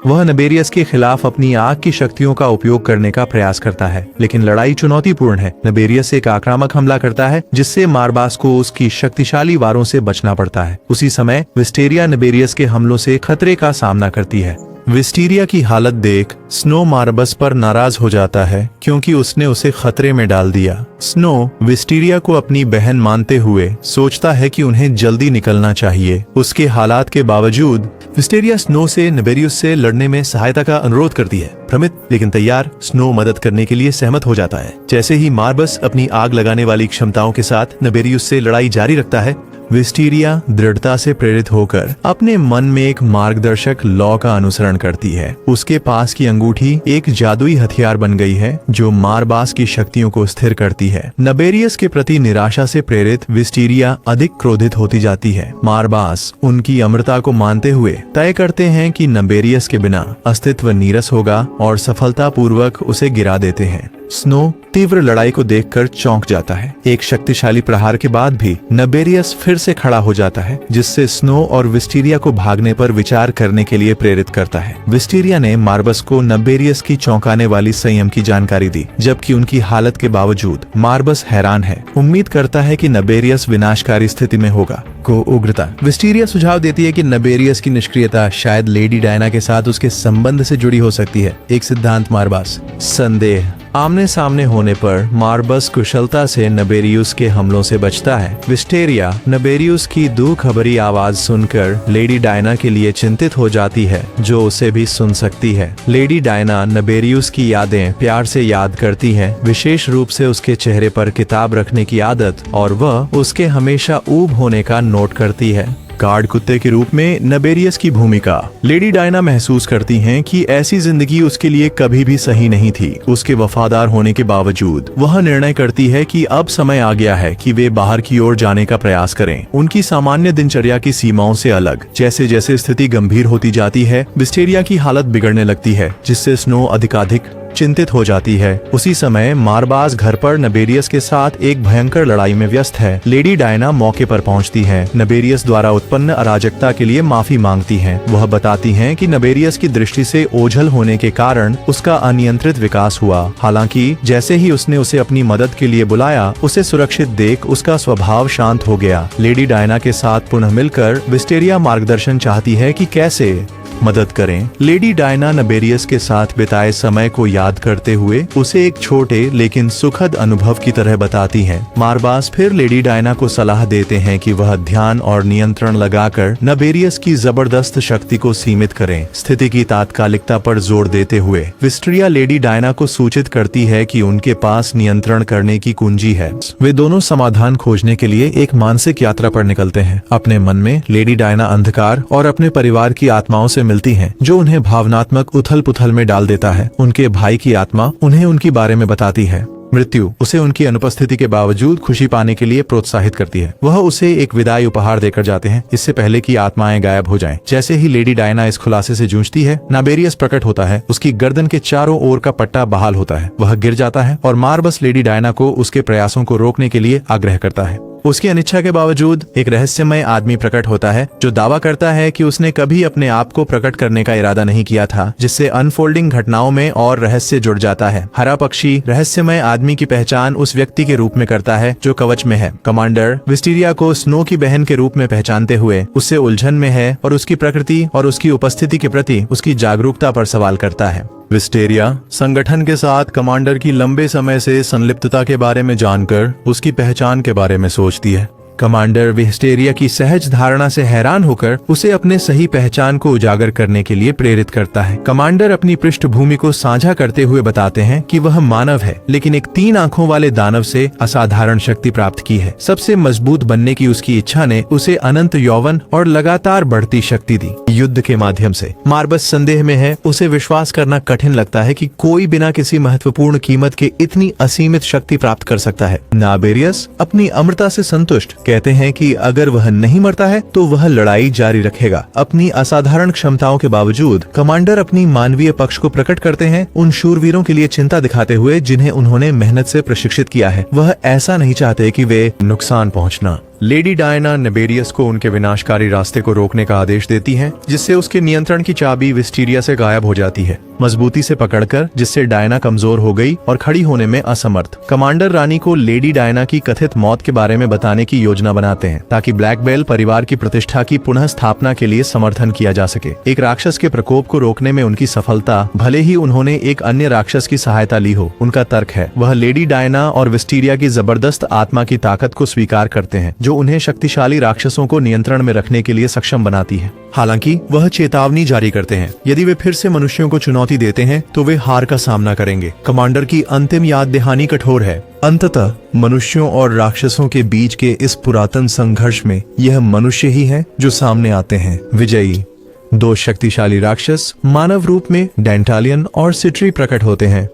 S1: वह नबेरियस के खिलाफ अपनी आग की शक्तियों का उपयोग करने का प्रयास करता है, लेकिन लड़ाई चुनौतीपूर्ण है। नबेरियस एक आक्रामक हमला करता है, जिससे मारबास को उसकी शक्तिशाली वारों से बचना पड़ता है। उसी समय विस्टेरिया नबेरियस के हमलों से खतरे का सामना करती है। विस्टेरिया की हालत देख स्नो मारबस पर नाराज हो जाता है, क्योंकि उसने उसे खतरे में डाल दिया। स्नो विस्टेरिया को अपनी बहन मानते हुए सोचता है कि उन्हें जल्दी निकलना चाहिए। उसके हालात के बावजूद विस्टेरिया स्नो से नबेरियस से लड़ने में सहायता का अनुरोध करती है। भ्रमित लेकिन तैयार, स्नो मदद करने के लिए सहमत हो जाता है। जैसे ही मारबस अपनी आग लगाने वाली क्षमताओं के साथ नबेरियस से लड़ाई जारी रखता है, विस्टेरिया दृढ़ता से प्रेरित होकर अपने मन में एक मार्गदर्शक लॉ का अनुसरण करती है। उसके पास की अंगूठी एक जादुई हथियार बन गई है जो मारबास की शक्तियों को स्थिर करती है। नबेरियस के प्रति निराशा से प्रेरित विस्टेरिया अधिक क्रोधित होती जाती है। मारबास उनकी अमरता को मानते हुए तय करते हैं कि नबेरियस के बिना अस्तित्व नीरस होगा और सफलतापूर्वक उसे गिरा देते हैं। स्नो तीव्र लड़ाई को देखकर चौंक जाता है। एक शक्तिशाली प्रहार के बाद भी नबेरियस फिर से खड़ा हो जाता है, जिससे स्नो और विस्टेरिया को भागने पर विचार करने के लिए प्रेरित करता है। विस्टेरिया ने मारबस को नबेरियस की चौंकाने वाली संयम की जानकारी दी, जबकि उनकी हालत के बावजूद मारबस हैरान है। उम्मीद करता है कि नबेरियस विनाशकारी स्थिति में होगा। को उग्रता विस्टेरिया सुझाव देती है कि नबेरियस की निष्क्रियता शायद लेडी डायना के साथ उसके संबंध से जुड़ी हो सकती है। एक सिद्धांत मारबास संदेह आमने सामने होने पर मारबस कुशलता से नबेरियस के हमलों से बचता है। विस्टेरिया नबेरियस की दो खबरी आवाज सुनकर लेडी डायना के लिए चिंतित हो जाती है, जो उसे भी सुन सकती है। लेडी डायना नबेरियस की यादें प्यार से याद करती है, विशेष रूप से उसके चेहरे पर किताब रखने की आदत, और वह उसके हमेशा ऊब होने का नोट करती है। गार्ड कुत्ते के रूप में नबेरियस की भूमिका लेडी डायना महसूस करती हैं कि ऐसी जिंदगी उसके लिए कभी भी सही नहीं थी। उसके वफादार होने के बावजूद वह निर्णय करती है कि अब समय आ गया है कि वे बाहर की ओर जाने का प्रयास करें, उनकी सामान्य दिनचर्या की सीमाओं से अलग। जैसे जैसे स्थिति गंभीर होती जाती है, विस्टेरिया की हालत बिगड़ने लगती है, जिससे स्नो अधिकाधिक चिंतित हो जाती है। उसी समय मारबास घर पर नबेरियस के साथ एक भयंकर लड़ाई में व्यस्त है। लेडी डायना मौके पर पहुंचती है, नबेरियस द्वारा उत्पन्न अराजकता के लिए माफी मांगती हैं। वह बताती हैं कि नबेरियस की दृष्टि से ओझल होने के कारण उसका अनियंत्रित विकास हुआ। हालांकि जैसे ही उसने उसे अपनी मदद के लिए बुलाया, उसे सुरक्षित देख उसका स्वभाव शांत हो गया। लेडी डायना के साथ पुनः मिलकर विस्टेरिया मार्गदर्शन चाहती है कि कैसे मदद करें। लेडी डायना नबेरियस के साथ बिताए समय को याद करते हुए उसे एक छोटे लेकिन सुखद अनुभव की तरह बताती हैं। मारबास फिर लेडी डायना को सलाह देते हैं कि वह ध्यान और नियंत्रण लगाकर नबेरियस की जबरदस्त शक्ति को सीमित करें। स्थिति की तात्कालिकता पर जोर देते हुए विस्टेरिया लेडी डायना को सूचित करती है कि उनके पास नियंत्रण करने की कुंजी है। वे दोनों समाधान खोजने के लिए एक मानसिक यात्रा पर निकलते हैं। अपने मन में लेडी डायना अंधकार और अपने परिवार की आत्माओं से मिलती हैं, जो उन्हें भावनात्मक उथल पुथल में डाल देता है। उनके भाई की आत्मा उन्हें उनकी बारे में बताती है। मृत्यु उसे उनकी अनुपस्थिति के बावजूद खुशी पाने के लिए प्रोत्साहित करती है। वह उसे एक विदाई उपहार देकर जाते हैं, इससे पहले कि आत्माएं गायब हो जाएं। जैसे ही लेडी डायना इस खुलासे से जूझती है, नबेरियस प्रकट होता है। उसकी गर्दन के चारों ओर का पट्टा बहाल होता है। वह गिर जाता है और मारबस लेडी डायना को उसके प्रयासों को रोकने के लिए आग्रह करता है। उसकी अनिच्छा के बावजूद एक रहस्यमय आदमी प्रकट होता है जो दावा करता है कि उसने कभी अपने आप को प्रकट करने का इरादा नहीं किया था, जिससे अनफोल्डिंग घटनाओं में और रहस्य जुड़ जाता है। हरा पक्षी रहस्यमय आदमी की पहचान उस व्यक्ति के रूप में करता है जो कवच में है। कमांडर विस्टीरिया को स्नो की बहन के रूप में पहचानते हुए उससे उलझन में है और उसकी प्रकृति और उसकी उपस्थिति के प्रति उसकी जागरूकता पर सवाल करता है। विस्टेरिया संगठन के साथ कमांडर की लंबे समय से संलिप्तता के बारे में जानकर उसकी पहचान के बारे में सोचती है। कमांडर विस्टेरिया की सहज धारणा से हैरान होकर उसे अपने सही पहचान को उजागर करने के लिए प्रेरित करता है। कमांडर अपनी पृष्ठभूमि को साझा करते हुए बताते हैं कि वह मानव है, लेकिन एक 3 आंखों वाले दानव से असाधारण शक्ति प्राप्त की है। सबसे मजबूत बनने की उसकी इच्छा ने उसे अनंत यौवन और लगातार बढ़ती शक्ति दी। युद्ध के माध्यम से मार्बस संदेह में है। उसे विश्वास करना कठिन लगता है कि कोई बिना किसी महत्वपूर्ण कीमत के इतनी असीमित शक्ति प्राप्त कर सकता है। नाबेरियस अपनी अमरता से संतुष्ट कहते हैं कि अगर वह नहीं मरता है तो वह लड़ाई जारी रखेगा। अपनी असाधारण क्षमताओं के बावजूद कमांडर अपनी मानवीय पक्ष को प्रकट करते हैं, उन शूरवीरों के लिए चिंता दिखाते हुए जिन्हें उन्होंने मेहनत से प्रशिक्षित किया है। वह ऐसा नहीं चाहते कि वे नुकसान पहुंचना। लेडी डायना नेबेरियस को उनके विनाशकारी रास्ते को रोकने का आदेश देती है, जिससे उसके नियंत्रण की चाबी विस्टीरिया से गायब हो जाती है, मजबूती से पकड़कर, जिससे डायना कमजोर हो गई और खड़ी होने में असमर्थ। कमांडर रानी को लेडी डायना की कथित मौत के बारे में बताने की योजना बनाते हैं ताकि ब्लैक बेल परिवार की प्रतिष्ठा की पुनः स्थापना के लिए समर्थन किया जा सके। एक राक्षस के प्रकोप को रोकने में उनकी सफलता, भले ही उन्होंने एक अन्य राक्षस की सहायता ली हो, उनका तर्क है वह लेडी डायना और विस्टीरिया की जबरदस्त आत्मा की ताकत को स्वीकार करते हैं, जो उन्हें शक्तिशाली राक्षसों को नियंत्रण में रखने के लिए सक्षम बनाती है। हालांकि वह चेतावनी जारी करते हैं, यदि वे फिर से मनुष्यों को चुनौती देते हैं तो वे हार का सामना करेंगे। कमांडर की अंतिम याद दहानी कठोर है। अंततः मनुष्यों और राक्षसों के बीच के इस पुरातन संघर्ष में यह मनुष्य ही है जो सामने आते हैं विजयी। 2 शक्तिशाली राक्षस मानव रूप में डेंटालियन और सिट्री प्रकट होते हैं।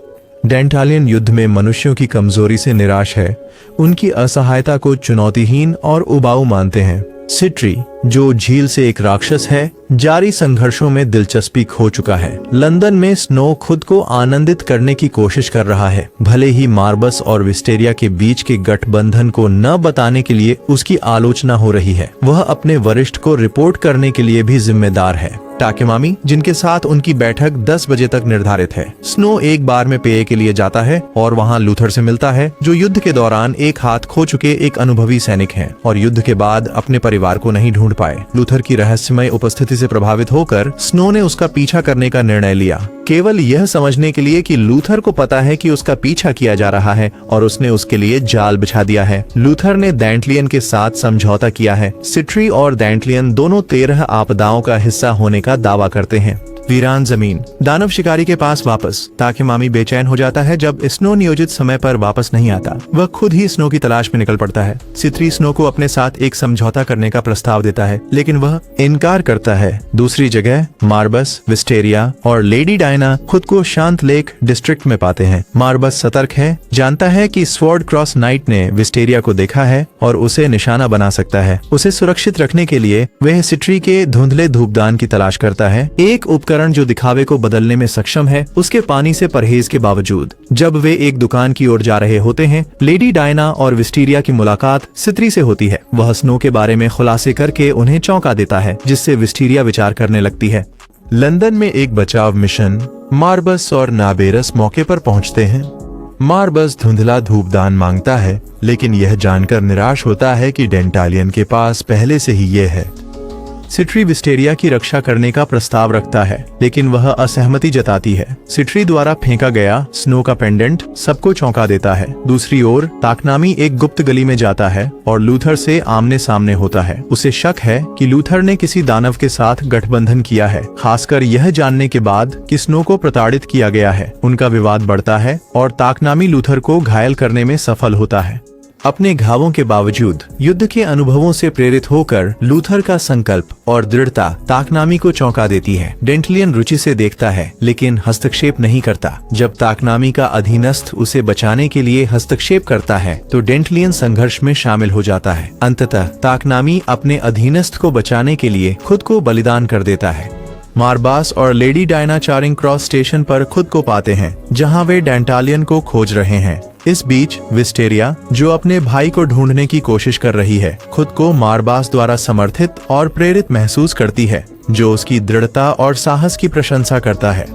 S1: डेंटालियन युद्ध में मनुष्यों की कमजोरी से निराश है, उनकी असहायता को चुनौतीहीन और उबाऊ मानते हैं। सिट्री, जो झील से एक राक्षस है, जारी संघर्षों में दिलचस्पी खो चुका है। लंदन में स्नो खुद को आनंदित करने की कोशिश कर रहा है, भले ही मार्बस और विस्टेरिया के बीच के गठबंधन को न बताने के लिए उसकी आलोचना हो रही है। वह अपने वरिष्ठ को रिपोर्ट करने के लिए भी जिम्मेदार है। टाकेमामी, जिनके साथ उनकी बैठक 10 बजे तक निर्धारित है। स्नो एक बार में पेय के लिए जाता है और वहां लूथर से मिलता है, जो युद्ध के दौरान एक हाथ खो चुके एक अनुभवी सैनिक हैं और युद्ध के बाद अपने परिवार को नहीं ढूंढ पाए। लूथर की रहस्यमय उपस्थिति से प्रभावित होकर स्नो ने उसका पीछा करने का निर्णय लिया, केवल यह समझने के लिए कि लूथर को पता है कि उसका पीछा किया जा रहा है और उसने उसके लिए जाल बिछा दिया है। लूथर ने डेंटलियन के साथ समझौता किया है। सिट्री और डेंटलियन दोनों 13 आपदाओं का हिस्सा होने का दावा करते हैं। वीरान जमीन, दानव शिकारी के पास वापस। टाकेमामी बेचैन हो जाता है जब स्नो नियोजित समय पर वापस नहीं आता। वह खुद ही स्नो की तलाश में निकल पड़ता है। सिट्री स्नो को अपने साथ एक समझौता करने का प्रस्ताव देता है, लेकिन वह इनकार करता है। दूसरी जगह मार्बस, विस्टेरिया और लेडी डायना खुद को शांत लेक डिस्ट्रिक्ट में पाते हैं। मार्बस सतर्क है, जानता है कि स्वॉर्ड क्रॉस नाइट ने विस्टेरिया को देखा है और उसे निशाना बना सकता है। उसे सुरक्षित रखने के लिए वह सिट्री के धुंधले धूपदान की तलाश करता है, एक उपकरण जो दिखावे को बदलने में सक्षम है, उसके पानी से परहेज के बावजूद। जब वे एक दुकान की ओर जा रहे होते हैं, लेडी डायना और विस्टीरिया की मुलाकात सिट्री से होती है। वह स्नो के बारे में खुलासे करके उन्हें चौंका देता है, जिससे विस्टीरिया विचार करने लगती है। लंदन में एक बचाव मिशन, मार्बस और नाबेरस मौके पर पहुंचते हैं। मार्बस धुंधला धूपदान मांगता है, लेकिन यह जानकर निराश होता है कि डेंटालियन के पास पहले से ही ये है। सिट्री विस्टेरिया की रक्षा करने का प्रस्ताव रखता है, लेकिन वह असहमति जताती है। सिट्री द्वारा फेंका गया स्नो का पेंडेंट सबको चौंका देता है। दूसरी ओर ताकनामी एक गुप्त गली में जाता है और लूथर से आमने सामने होता है। उसे शक है कि लूथर ने किसी दानव के साथ गठबंधन किया है, खासकर यह जानने के बाद कि स्नो को प्रताड़ित किया गया है। उनका विवाद बढ़ता है और ताकनामी लूथर को घायल करने में सफल होता है। अपने घावों के बावजूद युद्ध के अनुभवों से प्रेरित होकर लूथर का संकल्प और दृढ़ता ताकनामी को चौंका देती है। डेंटलियन रुचि से देखता है, लेकिन हस्तक्षेप नहीं करता। जब ताकनामी का अधीनस्थ उसे बचाने के लिए हस्तक्षेप करता है, तो डेंटलियन संघर्ष में शामिल हो जाता है। अंततः ताकनामी अपने अधीनस्थ को बचाने के लिए खुद को बलिदान कर देता है। मारबास और लेडी डायना चारिंग क्रॉस स्टेशन पर खुद को पाते हैं, जहां वे डेंटालियन को खोज रहे हैं। इस बीच विस्टेरिया, जो अपने भाई को ढूंढने की कोशिश कर रही है, खुद को मारबास द्वारा समर्थित और प्रेरित महसूस करती है, जो उसकी दृढ़ता और साहस की प्रशंसा करता है।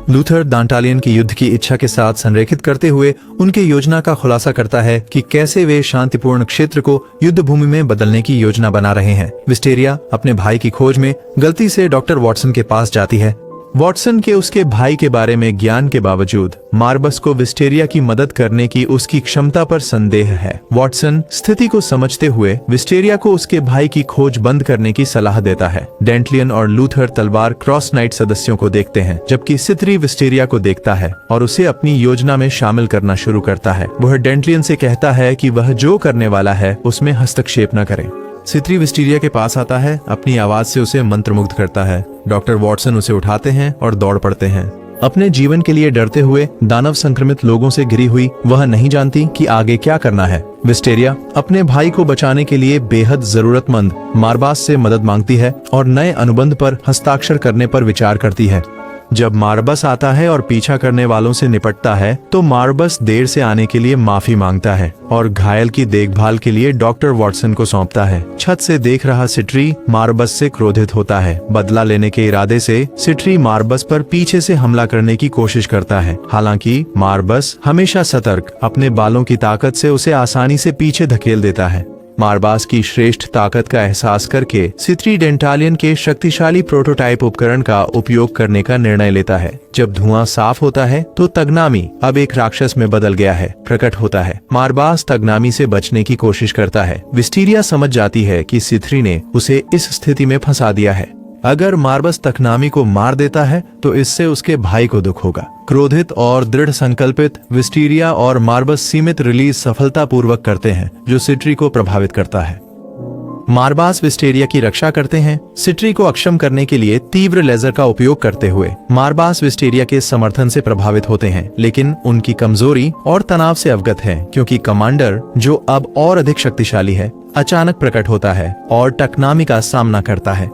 S1: लूथर डेंटालियन की युद्ध की इच्छा के साथ संरेखित करते हुए उनके योजना का खुलासा करता है कि कैसे वे शांतिपूर्ण क्षेत्र को युद्ध भूमि में बदलने की योजना बना रहे हैं। विस्टेरिया अपने भाई की खोज में गलती से डॉक्टर वॉटसन के पास जाती है। वॉटसन के उसके भाई के बारे में ज्ञान के बावजूद मारबस को विस्टेरिया की मदद करने की उसकी क्षमता पर संदेह है। वॉटसन स्थिति को समझते हुए विस्टेरिया को उसके भाई की खोज बंद करने की सलाह देता है। डेंटलियन और लूथर तलवार क्रॉस नाइट सदस्यों को देखते हैं, जबकि सित्री विस्टेरिया को देखता है और उसे अपनी योजना में शामिल करना शुरू करता है। वह डेंटलियन से कहता है कि वह जो करने वाला है उसमें हस्तक्षेप न करे। सित्री विस्टेरिया के पास आता है, अपनी आवाज से उसे मंत्रमुग्ध करता है। डॉक्टर वॉटसन उसे उठाते हैं और दौड़ पड़ते हैं। अपने जीवन के लिए डरते हुए दानव संक्रमित लोगों से घिरी हुई वह नहीं जानती कि आगे क्या करना है। विस्टेरिया अपने भाई को बचाने के लिए बेहद जरूरतमंद मारबास से मदद मांगती है और नए अनुबंध पर हस्ताक्षर करने पर विचार करती है। जब मारबस आता है और पीछा करने वालों से निपटता है, तो मारबस देर से आने के लिए माफी मांगता है और घायल की देखभाल के लिए डॉक्टर वॉटसन को सौंपता है। छत से देख रहा सिट्री मारबस से क्रोधित होता है। बदला लेने के इरादे से सिट्री मारबस पर पीछे से हमला करने की कोशिश करता है। हालांकि मारबस हमेशा सतर्क अपने बालों की ताकत से उसे आसानी से पीछे धकेल देता है। मारबास की श्रेष्ठ ताकत का एहसास करके सित्री डेंटालियन के शक्तिशाली प्रोटोटाइप उपकरण का उपयोग करने का निर्णय लेता है। जब धुआं साफ होता है तो तगनामी अब एक राक्षस में बदल गया है प्रकट होता है। मारबास तगनामी से बचने की कोशिश करता है। विस्टेरिया समझ जाती है कि सित्री ने उसे इस स्थिति में फंसा दिया है। अगर मारबस तकनामी को मार देता है तो इससे उसके भाई को दुख होगा। क्रोधित और दृढ़ संकल्पित विस्टेरिया और मारबस सीमित रिलीज सफलतापूर्वक करते हैं, जो सिट्री को प्रभावित करता है। मारबास विस्टेरिया की रक्षा करते हैं। सिट्री को अक्षम करने के लिए तीव्र लेजर का उपयोग करते हुए मारबास विस्टेरिया के समर्थन से प्रभावित होते हैं, लेकिन उनकी कमजोरी और तनाव से अवगत है, क्योंकि कमांडर, जो अब और अधिक शक्तिशाली है, अचानक प्रकट होता है और टकनामी का सामना करता है।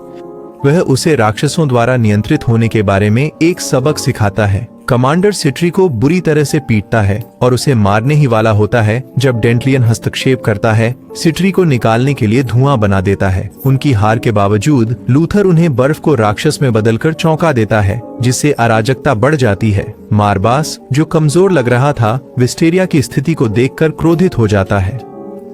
S1: वह उसे राक्षसों द्वारा नियंत्रित होने के बारे में एक सबक सिखाता है। कमांडर सिट्री को बुरी तरह से पीटता है और उसे मारने ही वाला होता है जब डेंटलियन हस्तक्षेप करता है, सिट्री को निकालने के लिए धुआं बना देता है। उनकी हार के बावजूद लूथर उन्हें बर्फ को राक्षस में बदलकर चौंका देता है, जिससे अराजकता बढ़ जाती है। मारबास, जो कमजोर लग रहा था, विस्टेरिया की स्थिति को देखकर क्रोधित हो जाता है।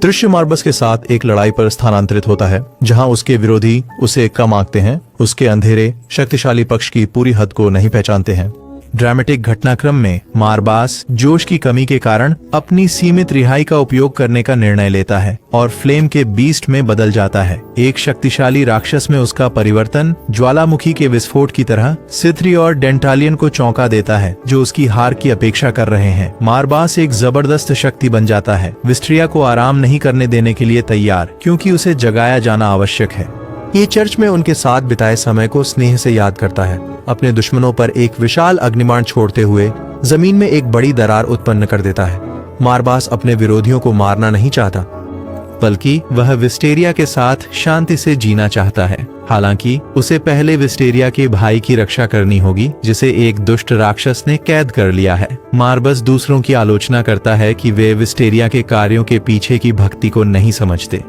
S1: दृश्य मारबस के साथ एक लड़ाई पर स्थानांतरित होता है, जहां उसके विरोधी उसे कम आंकते हैं, उसके अंधेरे शक्तिशाली पक्ष की पूरी हद को नहीं पहचानते हैं। ड्रामेटिक घटनाक्रम में मारबास जोश की कमी के कारण अपनी सीमित रिहाई का उपयोग करने का निर्णय लेता है और फ्लेम के बीस्ट में बदल जाता है। एक शक्तिशाली राक्षस में उसका परिवर्तन ज्वालामुखी के विस्फोट की तरह सित्री और डेंटालियन को चौंका देता है, जो उसकी हार की अपेक्षा कर रहे हैं। मारबास एक जबरदस्त शक्ति बन जाता है, विस्टेरिया को आराम नहीं करने देने के लिए तैयार, क्योंकि उसे जगाया जाना आवश्यक है। ये चर्च में उनके साथ बिताए समय को स्नेह से याद करता है। अपने दुश्मनों पर एक विशाल अग्निबाण छोड़ते हुए जमीन में एक बड़ी दरार उत्पन्न कर देता है। मारबास अपने विरोधियों को मारना नहीं चाहता, बल्कि वह विस्टेरिया के साथ शांति से जीना चाहता है। हालांकि उसे पहले विस्टेरिया के भाई की रक्षा करनी होगी, जिसे एक दुष्ट राक्षस ने कैद कर लिया है। मारबस दूसरों की आलोचना करता है कि वे विस्टेरिया के कार्यों के पीछे की भक्ति को नहीं समझते।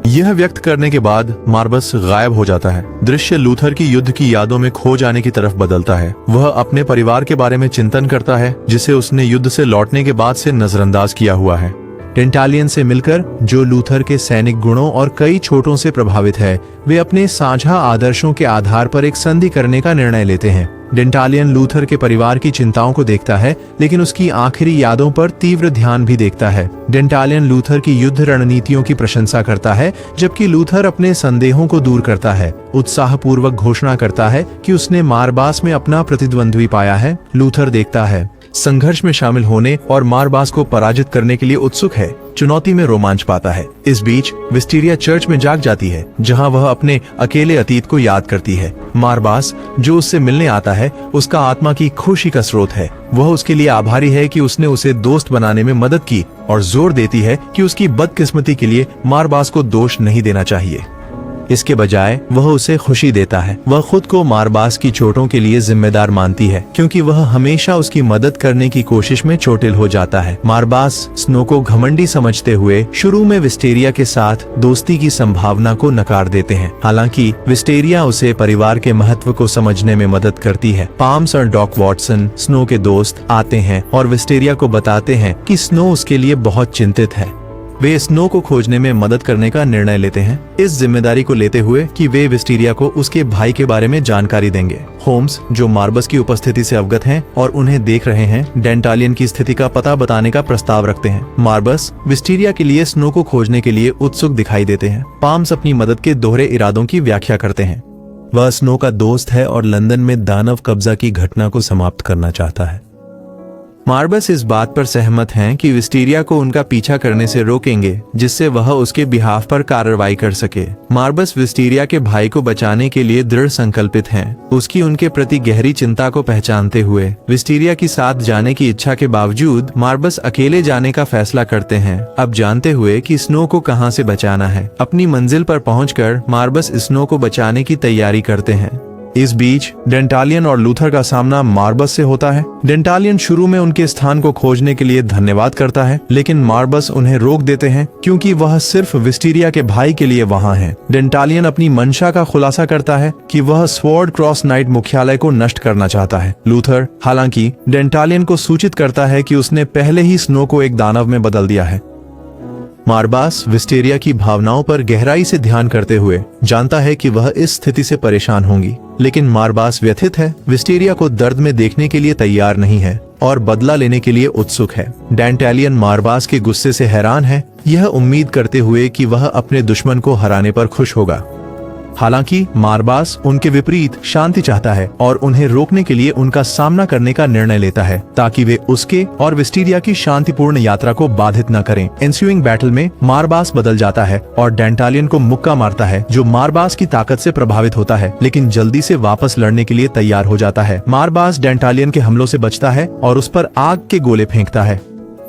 S1: यह व्यक्त करने के बाद मारबस गायब हो जाता है। दृश्य लूथर की युद्ध की यादों में खो जाने की तरफ बदलता है। वह अपने परिवार के बारे में चिंतन करता है, जिसे उसने युद्ध से लौटने के बाद से नजरअंदाज किया हुआ है। डेंटालियन से मिलकर, जो लूथर के सैनिक गुणों और कई छोटों से प्रभावित है, वे अपने साझा आदर्शों के आधार पर एक संधि करने का निर्णय लेते हैं। डेंटालियन लूथर के परिवार की चिंताओं को देखता है, लेकिन उसकी आखिरी यादों पर तीव्र ध्यान भी देखता है। डेंटालियन लूथर की युद्ध रणनीतियों की प्रशंसा करता है, जबकि लूथर अपने संदेहों को दूर करता है। उत्साहपूर्वक घोषणा करता है कि उसने मारबास में अपना प्रतिद्वंद्वी पाया है। लूथर देखता है, संघर्ष में शामिल होने और मारबास को पराजित करने के लिए उत्सुक है, चुनौती में रोमांच पाता है। इस बीच विस्टेरिया चर्च में जाग जाती है, जहां वह अपने अकेले अतीत को याद करती है। मारबास, जो उससे मिलने आता है, उसका आत्मा की खुशी का स्रोत है। वह उसके लिए आभारी है कि उसने उसे दोस्त बनाने में मदद की और जोर देती है कि उसकी बदकिस्मती के लिए मारबास को दोष नहीं देना चाहिए। इसके बजाय वह उसे खुशी देता है। वह खुद को मारबास की चोटों के लिए जिम्मेदार मानती है, क्योंकि वह हमेशा उसकी मदद करने की कोशिश में चोटिल हो जाता है। मारबास स्नो को घमंडी समझते हुए शुरू में विस्टेरिया के साथ दोस्ती की संभावना को नकार देते हैं। हालांकि विस्टेरिया उसे परिवार के महत्व को समझने में मदद करती है। पाम्स और डॉक वॉटसन स्नो के दोस्त आते हैं और विस्टेरिया को बताते हैं कि स्नो उसके लिए बहुत चिंतित है। वे स्नो को खोजने में मदद करने का निर्णय लेते हैं, इस जिम्मेदारी को लेते हुए कि वे विस्टेरिया को उसके भाई के बारे में जानकारी देंगे। होम्स, जो मार्बस की उपस्थिति से अवगत हैं और उन्हें देख रहे हैं, डेंटालियन की स्थिति का पता बताने का प्रस्ताव रखते हैं। मार्बस विस्टेरिया के लिए स्नो को खोजने के लिए उत्सुक दिखाई देते हैं। पाम्स अपनी मदद के दोहरे इरादों की व्याख्या करते हैं। वह स्नो का दोस्त है और लंदन में दानव कब्जा की घटना को समाप्त करना चाहता है। मार्बस इस बात पर सहमत हैं कि विस्टेरिया को उनका पीछा करने से रोकेंगे, जिससे वह उसके बिहाफ पर कार्रवाई कर सके। मार्बस विस्टेरिया के भाई को बचाने के लिए दृढ़ संकल्पित हैं। उसकी उनके प्रति गहरी चिंता को पहचानते हुए विस्टेरिया के साथ जाने की इच्छा के बावजूद मार्बस अकेले जाने का फैसला करते हैं, अब जानते हुए कि स्नो को कहां से बचाना है। अपनी मंजिल पर पहुंचकर मार्बस स्नो को बचाने की तैयारी करते हैं। इस बीच डेंटालियन और लूथर का सामना मार्बस से होता है। डेंटालियन शुरू में उनके स्थान को खोजने के लिए धन्यवाद करता है, लेकिन मार्बस उन्हें रोक देते हैं क्योंकि वह सिर्फ विस्टेरिया के भाई के लिए वहां है। डेंटालियन अपनी मंशा का खुलासा करता है कि वह स्वॉर्ड क्रॉस नाइट मुख्यालय को नष्ट करना चाहता है। लूथर हालांकि डेंटालियन को सूचित करता है कि उसने पहले ही स्नो को एक दानव में बदल दिया है। मार्बास विस्टेरिया की भावनाओं पर गहराई से ध्यान करते हुए जानता है कि वह इस स्थिति से परेशान होंगी, लेकिन मार्बास व्यथित है, विस्टेरिया को दर्द में देखने के लिए तैयार नहीं है और बदला लेने के लिए उत्सुक है। डेंटालियन मार्बास के गुस्से से हैरान है, यह उम्मीद करते हुए कि वह अपने दुश्मन को हराने पर खुश होगा। हालांकि मार्बास उनके विपरीत शांति चाहता है और उन्हें रोकने के लिए उनका सामना करने का निर्णय लेता है, ताकि वे उसके और विस्टेरिया की शांतिपूर्ण यात्रा को बाधित न करें। एंस्यूइंग बैटल में मार्बास बदल जाता है और डेंटालियन को मुक्का मारता है, जो मार्बास की ताकत से प्रभावित होता है, लेकिन जल्दी से वापस लड़ने के लिए तैयार हो जाता है। मार्बास डेंटालियन के हमलों से बचता है और उस पर आग के गोले फेंकता है।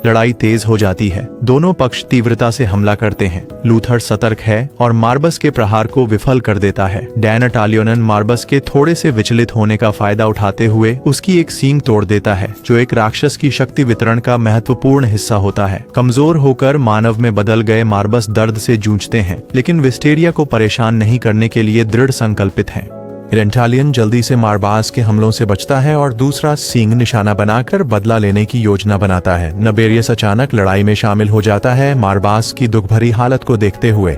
S1: लड़ाई तेज हो जाती है, दोनों पक्ष तीव्रता से हमला करते हैं। लूथर सतर्क है और मार्बस के प्रहार को विफल कर देता है। डेंटालियन मार्बस के थोड़े से विचलित होने का फायदा उठाते हुए उसकी एक सींग तोड़ देता है, जो एक राक्षस की शक्ति वितरण का महत्वपूर्ण हिस्सा होता है। कमजोर होकर मानव में बदल गए मार्बस दर्द से जूझते हैं, लेकिन विस्टेरिया को परेशान नहीं करने के लिए दृढ़ संकल्पित हैं। डेंटालियन जल्दी से मार्बास के हमलों से बचता है और दूसरा सींग निशाना बनाकर बदला लेने की योजना बनाता है। नबेरियस अचानक लड़ाई में शामिल हो जाता है, मार्बास की दुख भरी हालत को देखते हुए।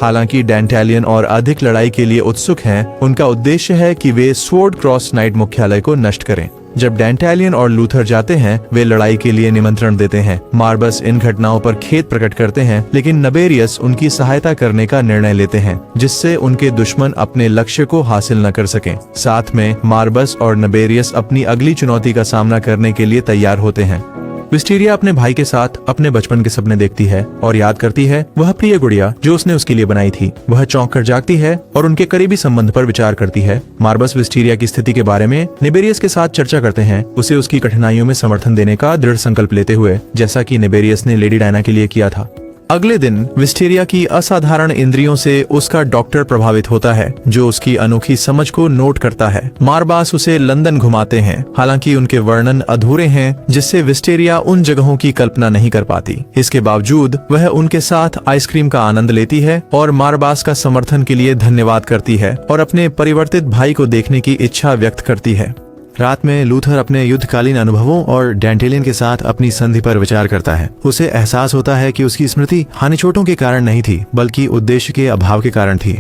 S1: हालांकि डेंटालियन और अधिक लड़ाई के लिए उत्सुक हैं, उनका उद्देश्य है कि वे स्वॉर्ड क्रॉस नाइट मुख्यालय को नष्ट करें। जब डेंटालियन और लूथर जाते हैं, वे लड़ाई के लिए निमंत्रण देते हैं। मार्बस इन घटनाओं पर खेद प्रकट करते हैं, लेकिन नबेरियस उनकी सहायता करने का निर्णय लेते हैं, जिससे उनके दुश्मन अपने लक्ष्य को हासिल न कर सकें। साथ में मार्बस और नबेरियस अपनी अगली चुनौती का सामना करने के लिए तैयार होते हैं। विस्टेरिया अपने भाई के साथ अपने बचपन के सपने देखती है और याद करती है वह प्रिय गुड़िया जो उसने उसके लिए बनाई थी। वह चौंक कर जागती है और उनके करीबी संबंध पर विचार करती है। मार्बस विस्टेरिया की स्थिति के बारे में निबेरियस के साथ चर्चा करते हैं, उसे उसकी कठिनाइयों में समर्थन देने का दृढ़ संकल्प लेते हुए, जैसा कि निबेरियस ने लेडी डायना के लिए किया था। अगले दिन विस्टेरिया की असाधारण इंद्रियों से उसका डॉक्टर प्रभावित होता है, जो उसकी अनोखी समझ को नोट करता है। मार्बास उसे लंदन घुमाते हैं, हालांकि उनके वर्णन अधूरे हैं, जिससे विस्टेरिया उन जगहों की कल्पना नहीं कर पाती। इसके बावजूद वह उनके साथ आइसक्रीम का आनंद लेती है और मार्बास का समर्थन के लिए धन्यवाद करती है और अपने परिवर्तित भाई को देखने की इच्छा व्यक्त करती है। रात में लूथर अपने युद्धकालीन अनुभवों और डेंटालियन के साथ अपनी संधि पर विचार करता है। उसे एहसास होता है कि उसकी स्मृति हानि चोटों के कारण नहीं थी, बल्कि उद्देश्य के अभाव के कारण थी,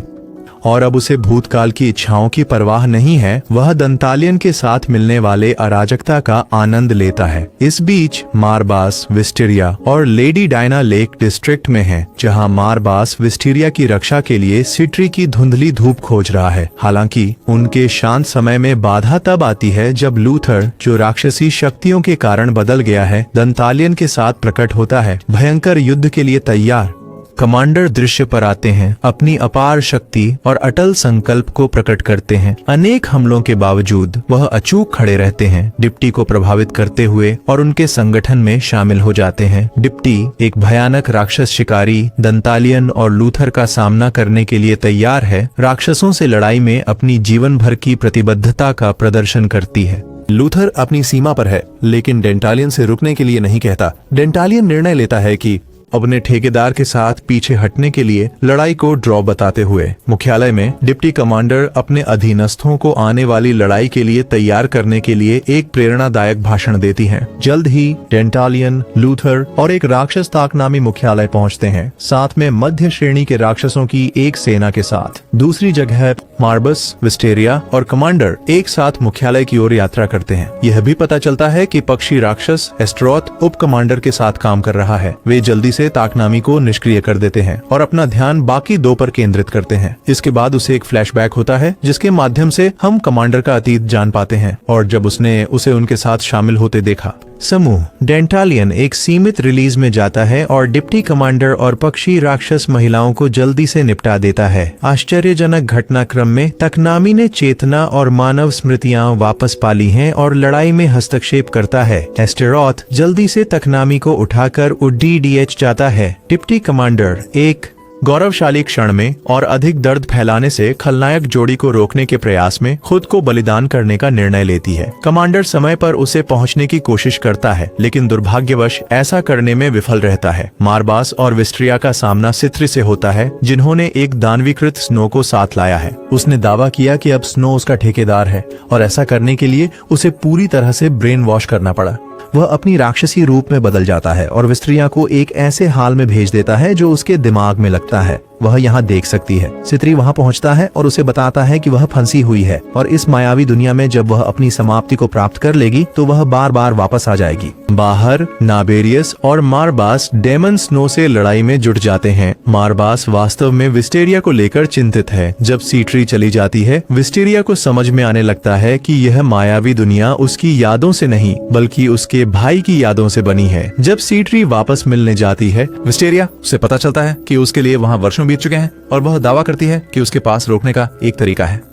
S1: और अब उसे भूतकाल की इच्छाओं की परवाह नहीं है। वह डेंटालियन के साथ मिलने वाले अराजकता का आनंद लेता है। इस बीच मार्बास विस्टेरिया और लेडी डायना लेक डिस्ट्रिक्ट में है, जहां मार्बास विस्टेरिया की रक्षा के लिए सिट्री की धुंधली धूप खोज रहा है। हालांकि उनके शांत समय में बाधा तब आती है जब लूथर, जो राक्षसी शक्तियों के कारण बदल गया है, डेंटालियन के साथ प्रकट होता है, भयंकर युद्ध के लिए तैयार। कमांडर दृश्य पर आते हैं, अपनी अपार शक्ति और अटल संकल्प को प्रकट करते हैं। अनेक हमलों के बावजूद वह अचूक खड़े रहते हैं, डिप्टी को प्रभावित करते हुए और उनके संगठन में शामिल हो जाते हैं। डिप्टी एक भयानक राक्षस शिकारी दंतालियन और लूथर का सामना करने के लिए तैयार है, राक्षसों से लड़ाई में अपनी जीवन भर की प्रतिबद्धता का प्रदर्शन करती है।
S2: लूथर अपनी सीमा पर है, लेकिन डेंटालियन से रुकने के लिए नहीं कहता। डेंटालियन निर्णय लेता है कि
S1: अपने ठेकेदार के साथ पीछे हटने के लिए लड़ाई को ड्रॉ बताते हुए मुख्यालय में डिप्टी कमांडर अपने अधीनस्थों को आने वाली लड़ाई के लिए तैयार करने के लिए एक प्रेरणादायक भाषण देती हैं। जल्द ही डेंटालियन, लूथर और एक राक्षस ताकनामी मुख्यालय पहुंचते हैं, साथ में मध्य श्रेणी के राक्षसों की एक सेना के साथ। दूसरी जगह मार्बस, विस्टेरिया और कमांडर एक साथ मुख्यालय की ओर यात्रा करते हैं। यह भी पता चलता है कि पक्षी राक्षस एस्ट्रोथ उप कमांडर के साथ काम कर रहा है। वे जल्दी से ताकनामी को निष्क्रिय कर देते हैं और अपना ध्यान बाकी दो पर केंद्रित करते हैं। इसके बाद उसे एक फ्लैशबैक होता है, जिसके माध्यम से हम कमांडर का अतीत जान पाते हैं और जब उसने उसे उनके साथ शामिल होते देखा। समूह डेंटालियन एक सीमित रिलीज में जाता है और डिप्टी कमांडर और पक्षी राक्षस महिलाओं को जल्दी से निपटा देता है। आश्चर्यजनक घटनाक्रम में तकनामी ने चेतना और मानव स्मृतियां वापस पाली हैं और लड़ाई में हस्तक्षेप करता है। एस्टेरोथ जल्दी से तकनामी को उठाकर UDDH जाता है। डिप्टी कमांडर एक गौरवशाली क्षण में और अधिक दर्द फैलाने से खलनायक जोड़ी को रोकने के प्रयास में खुद को बलिदान करने का निर्णय लेती है। कमांडर समय पर उसे पहुंचने की कोशिश करता है, लेकिन दुर्भाग्यवश ऐसा करने में विफल रहता है। मारबास और विस्ट्रिया का सामना सित्री से होता है, जिन्होंने एक दानवीकृत स्नो को साथ लाया है। उसने दावा किया कि अब स्नो उसका ठेकेदार है और ऐसा करने के लिए उसे पूरी तरह से ब्रेन वॉश करना पड़ा। वह अपनी राक्षसी रूप में बदल जाता है और विस्ट्रिया को एक ऐसे हाल में भेज देता है जो उसके दिमाग में लगता है वह यहाँ देख सकती है। सित्री वहाँ पहुँचता है और उसे बताता है कि वह फंसी हुई है और इस मायावी दुनिया में जब वह अपनी समाप्ति को प्राप्त कर लेगी तो वह बार बार वापस आ जाएगी। बाहर नाबेरियस और मारबास डेमन स्नो से लड़ाई में जुट जाते हैं। मारबास वास्तव में विस्टेरिया को लेकर चिंतित है। जब सीट्री चली जाती है, विस्टेरिया को समझ में आने लगता है कि यह मायावी दुनिया उसकी यादों से नहीं बल्कि उसके भाई की यादों से बनी है। जब सीट्री वापस मिलने जाती है, विस्टेरिया उसे पता चलता है कि उसके लिए वहाँ वर्षों बीत चुके हैं और वह दावा करती है कि उसके पास रोकने का एक तरीका है।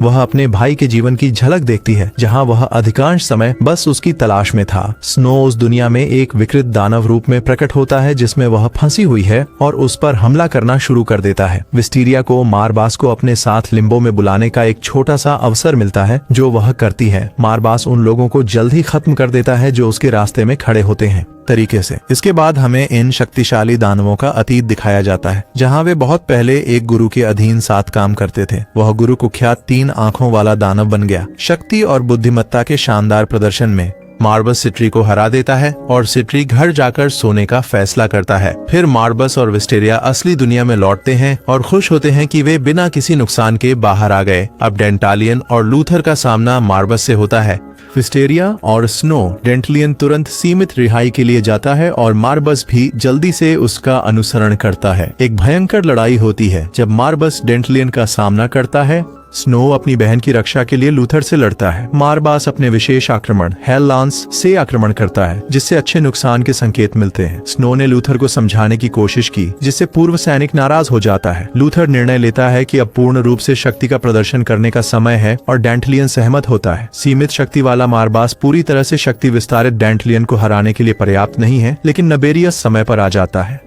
S1: वह अपने भाई के जीवन की झलक देखती है, जहां वह अधिकांश समय बस उसकी तलाश में था। स्नो उस दुनिया में एक विकृत दानव रूप में प्रकट होता है जिसमें वह फंसी हुई है और उस पर हमला करना शुरू कर देता है। विस्टीरिया को मारबास को अपने साथ लिम्बो में बुलाने का एक छोटा सा अवसर मिलता है, जो वह करती है। मारबास उन लोगों को जल्द ही खत्म कर देता है जो उसके रास्ते में खड़े होते हैं तरीके से। इसके बाद हमें इन शक्तिशाली दानवों का अतीत दिखाया जाता है, जहां वे बहुत पहले एक गुरु के अधीन साथ काम करते थे। वह गुरु कुख्यात 3 आंखों वाला दानव बन गया। शक्ति और बुद्धिमत्ता के शानदार प्रदर्शन में मार्बस सिट्री को हरा देता है और सिट्री घर जाकर सोने का फैसला करता है। फिर मार्बस और विस्टेरिया असली दुनिया में लौटते हैं और खुश होते हैं कि वे बिना किसी नुकसान के बाहर आ गए। अब डेंटालियन और लूथर का सामना मार्बस से होता है। विस्टेरिया और स्नो डेंटलियन तुरंत सीमित रिहाई के लिए जाता है और मार्बस भी जल्दी से उसका अनुसरण करता है। एक भयंकर लड़ाई होती है जब मार्बस डेंटलियन का सामना करता है। स्नो अपनी बहन की रक्षा के लिए लूथर से लड़ता है। मारबास अपने विशेष आक्रमण हेल लांस से आक्रमण करता है, जिससे अच्छे नुकसान के संकेत मिलते हैं। स्नो ने लूथर को समझाने की कोशिश की, जिससे पूर्व सैनिक नाराज हो जाता है। लूथर निर्णय लेता है कि अब पूर्ण रूप से शक्ति का प्रदर्शन करने का समय है और डेंटलियन सहमत होता है। सीमित शक्ति वाला मारबास पूरी तरह से शक्ति विस्तारित डेंटलियन को हराने के लिए पर्याप्त नहीं है, लेकिन नबेरियस समय पर आ जाता है।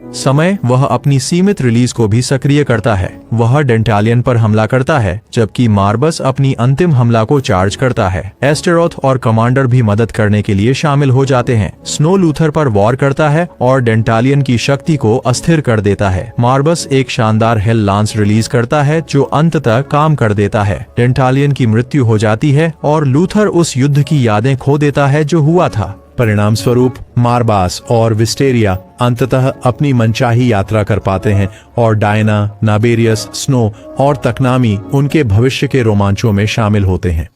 S1: वह अपनी सीमित रिलीज को भी सक्रिय करता है। वह डेंटालियन पर हमला करता है, जबकि मार्बस अपनी अंतिम हमला को चार्ज करता है। एस्टेरोथ और कमांडर भी मदद करने के लिए शामिल हो जाते हैं। स्नो लूथर पर वॉर करता है और डेंटालियन की शक्ति को अस्थिर कर देता है। मार्बस एक शानदार हेल लांस रिलीज करता है जो अंततः काम कर देता है। डेंटालियन की मृत्यु हो जाती है और लूथर उस युद्ध की यादें खो देता है जो हुआ था। परिणाम स्वरूप मारबास और विस्टेरिया अंततः अपनी मनचाही यात्रा कर पाते हैं और डायना, नाबेरियस, स्नो और तकनामी उनके भविष्य के रोमांचों में शामिल होते हैं।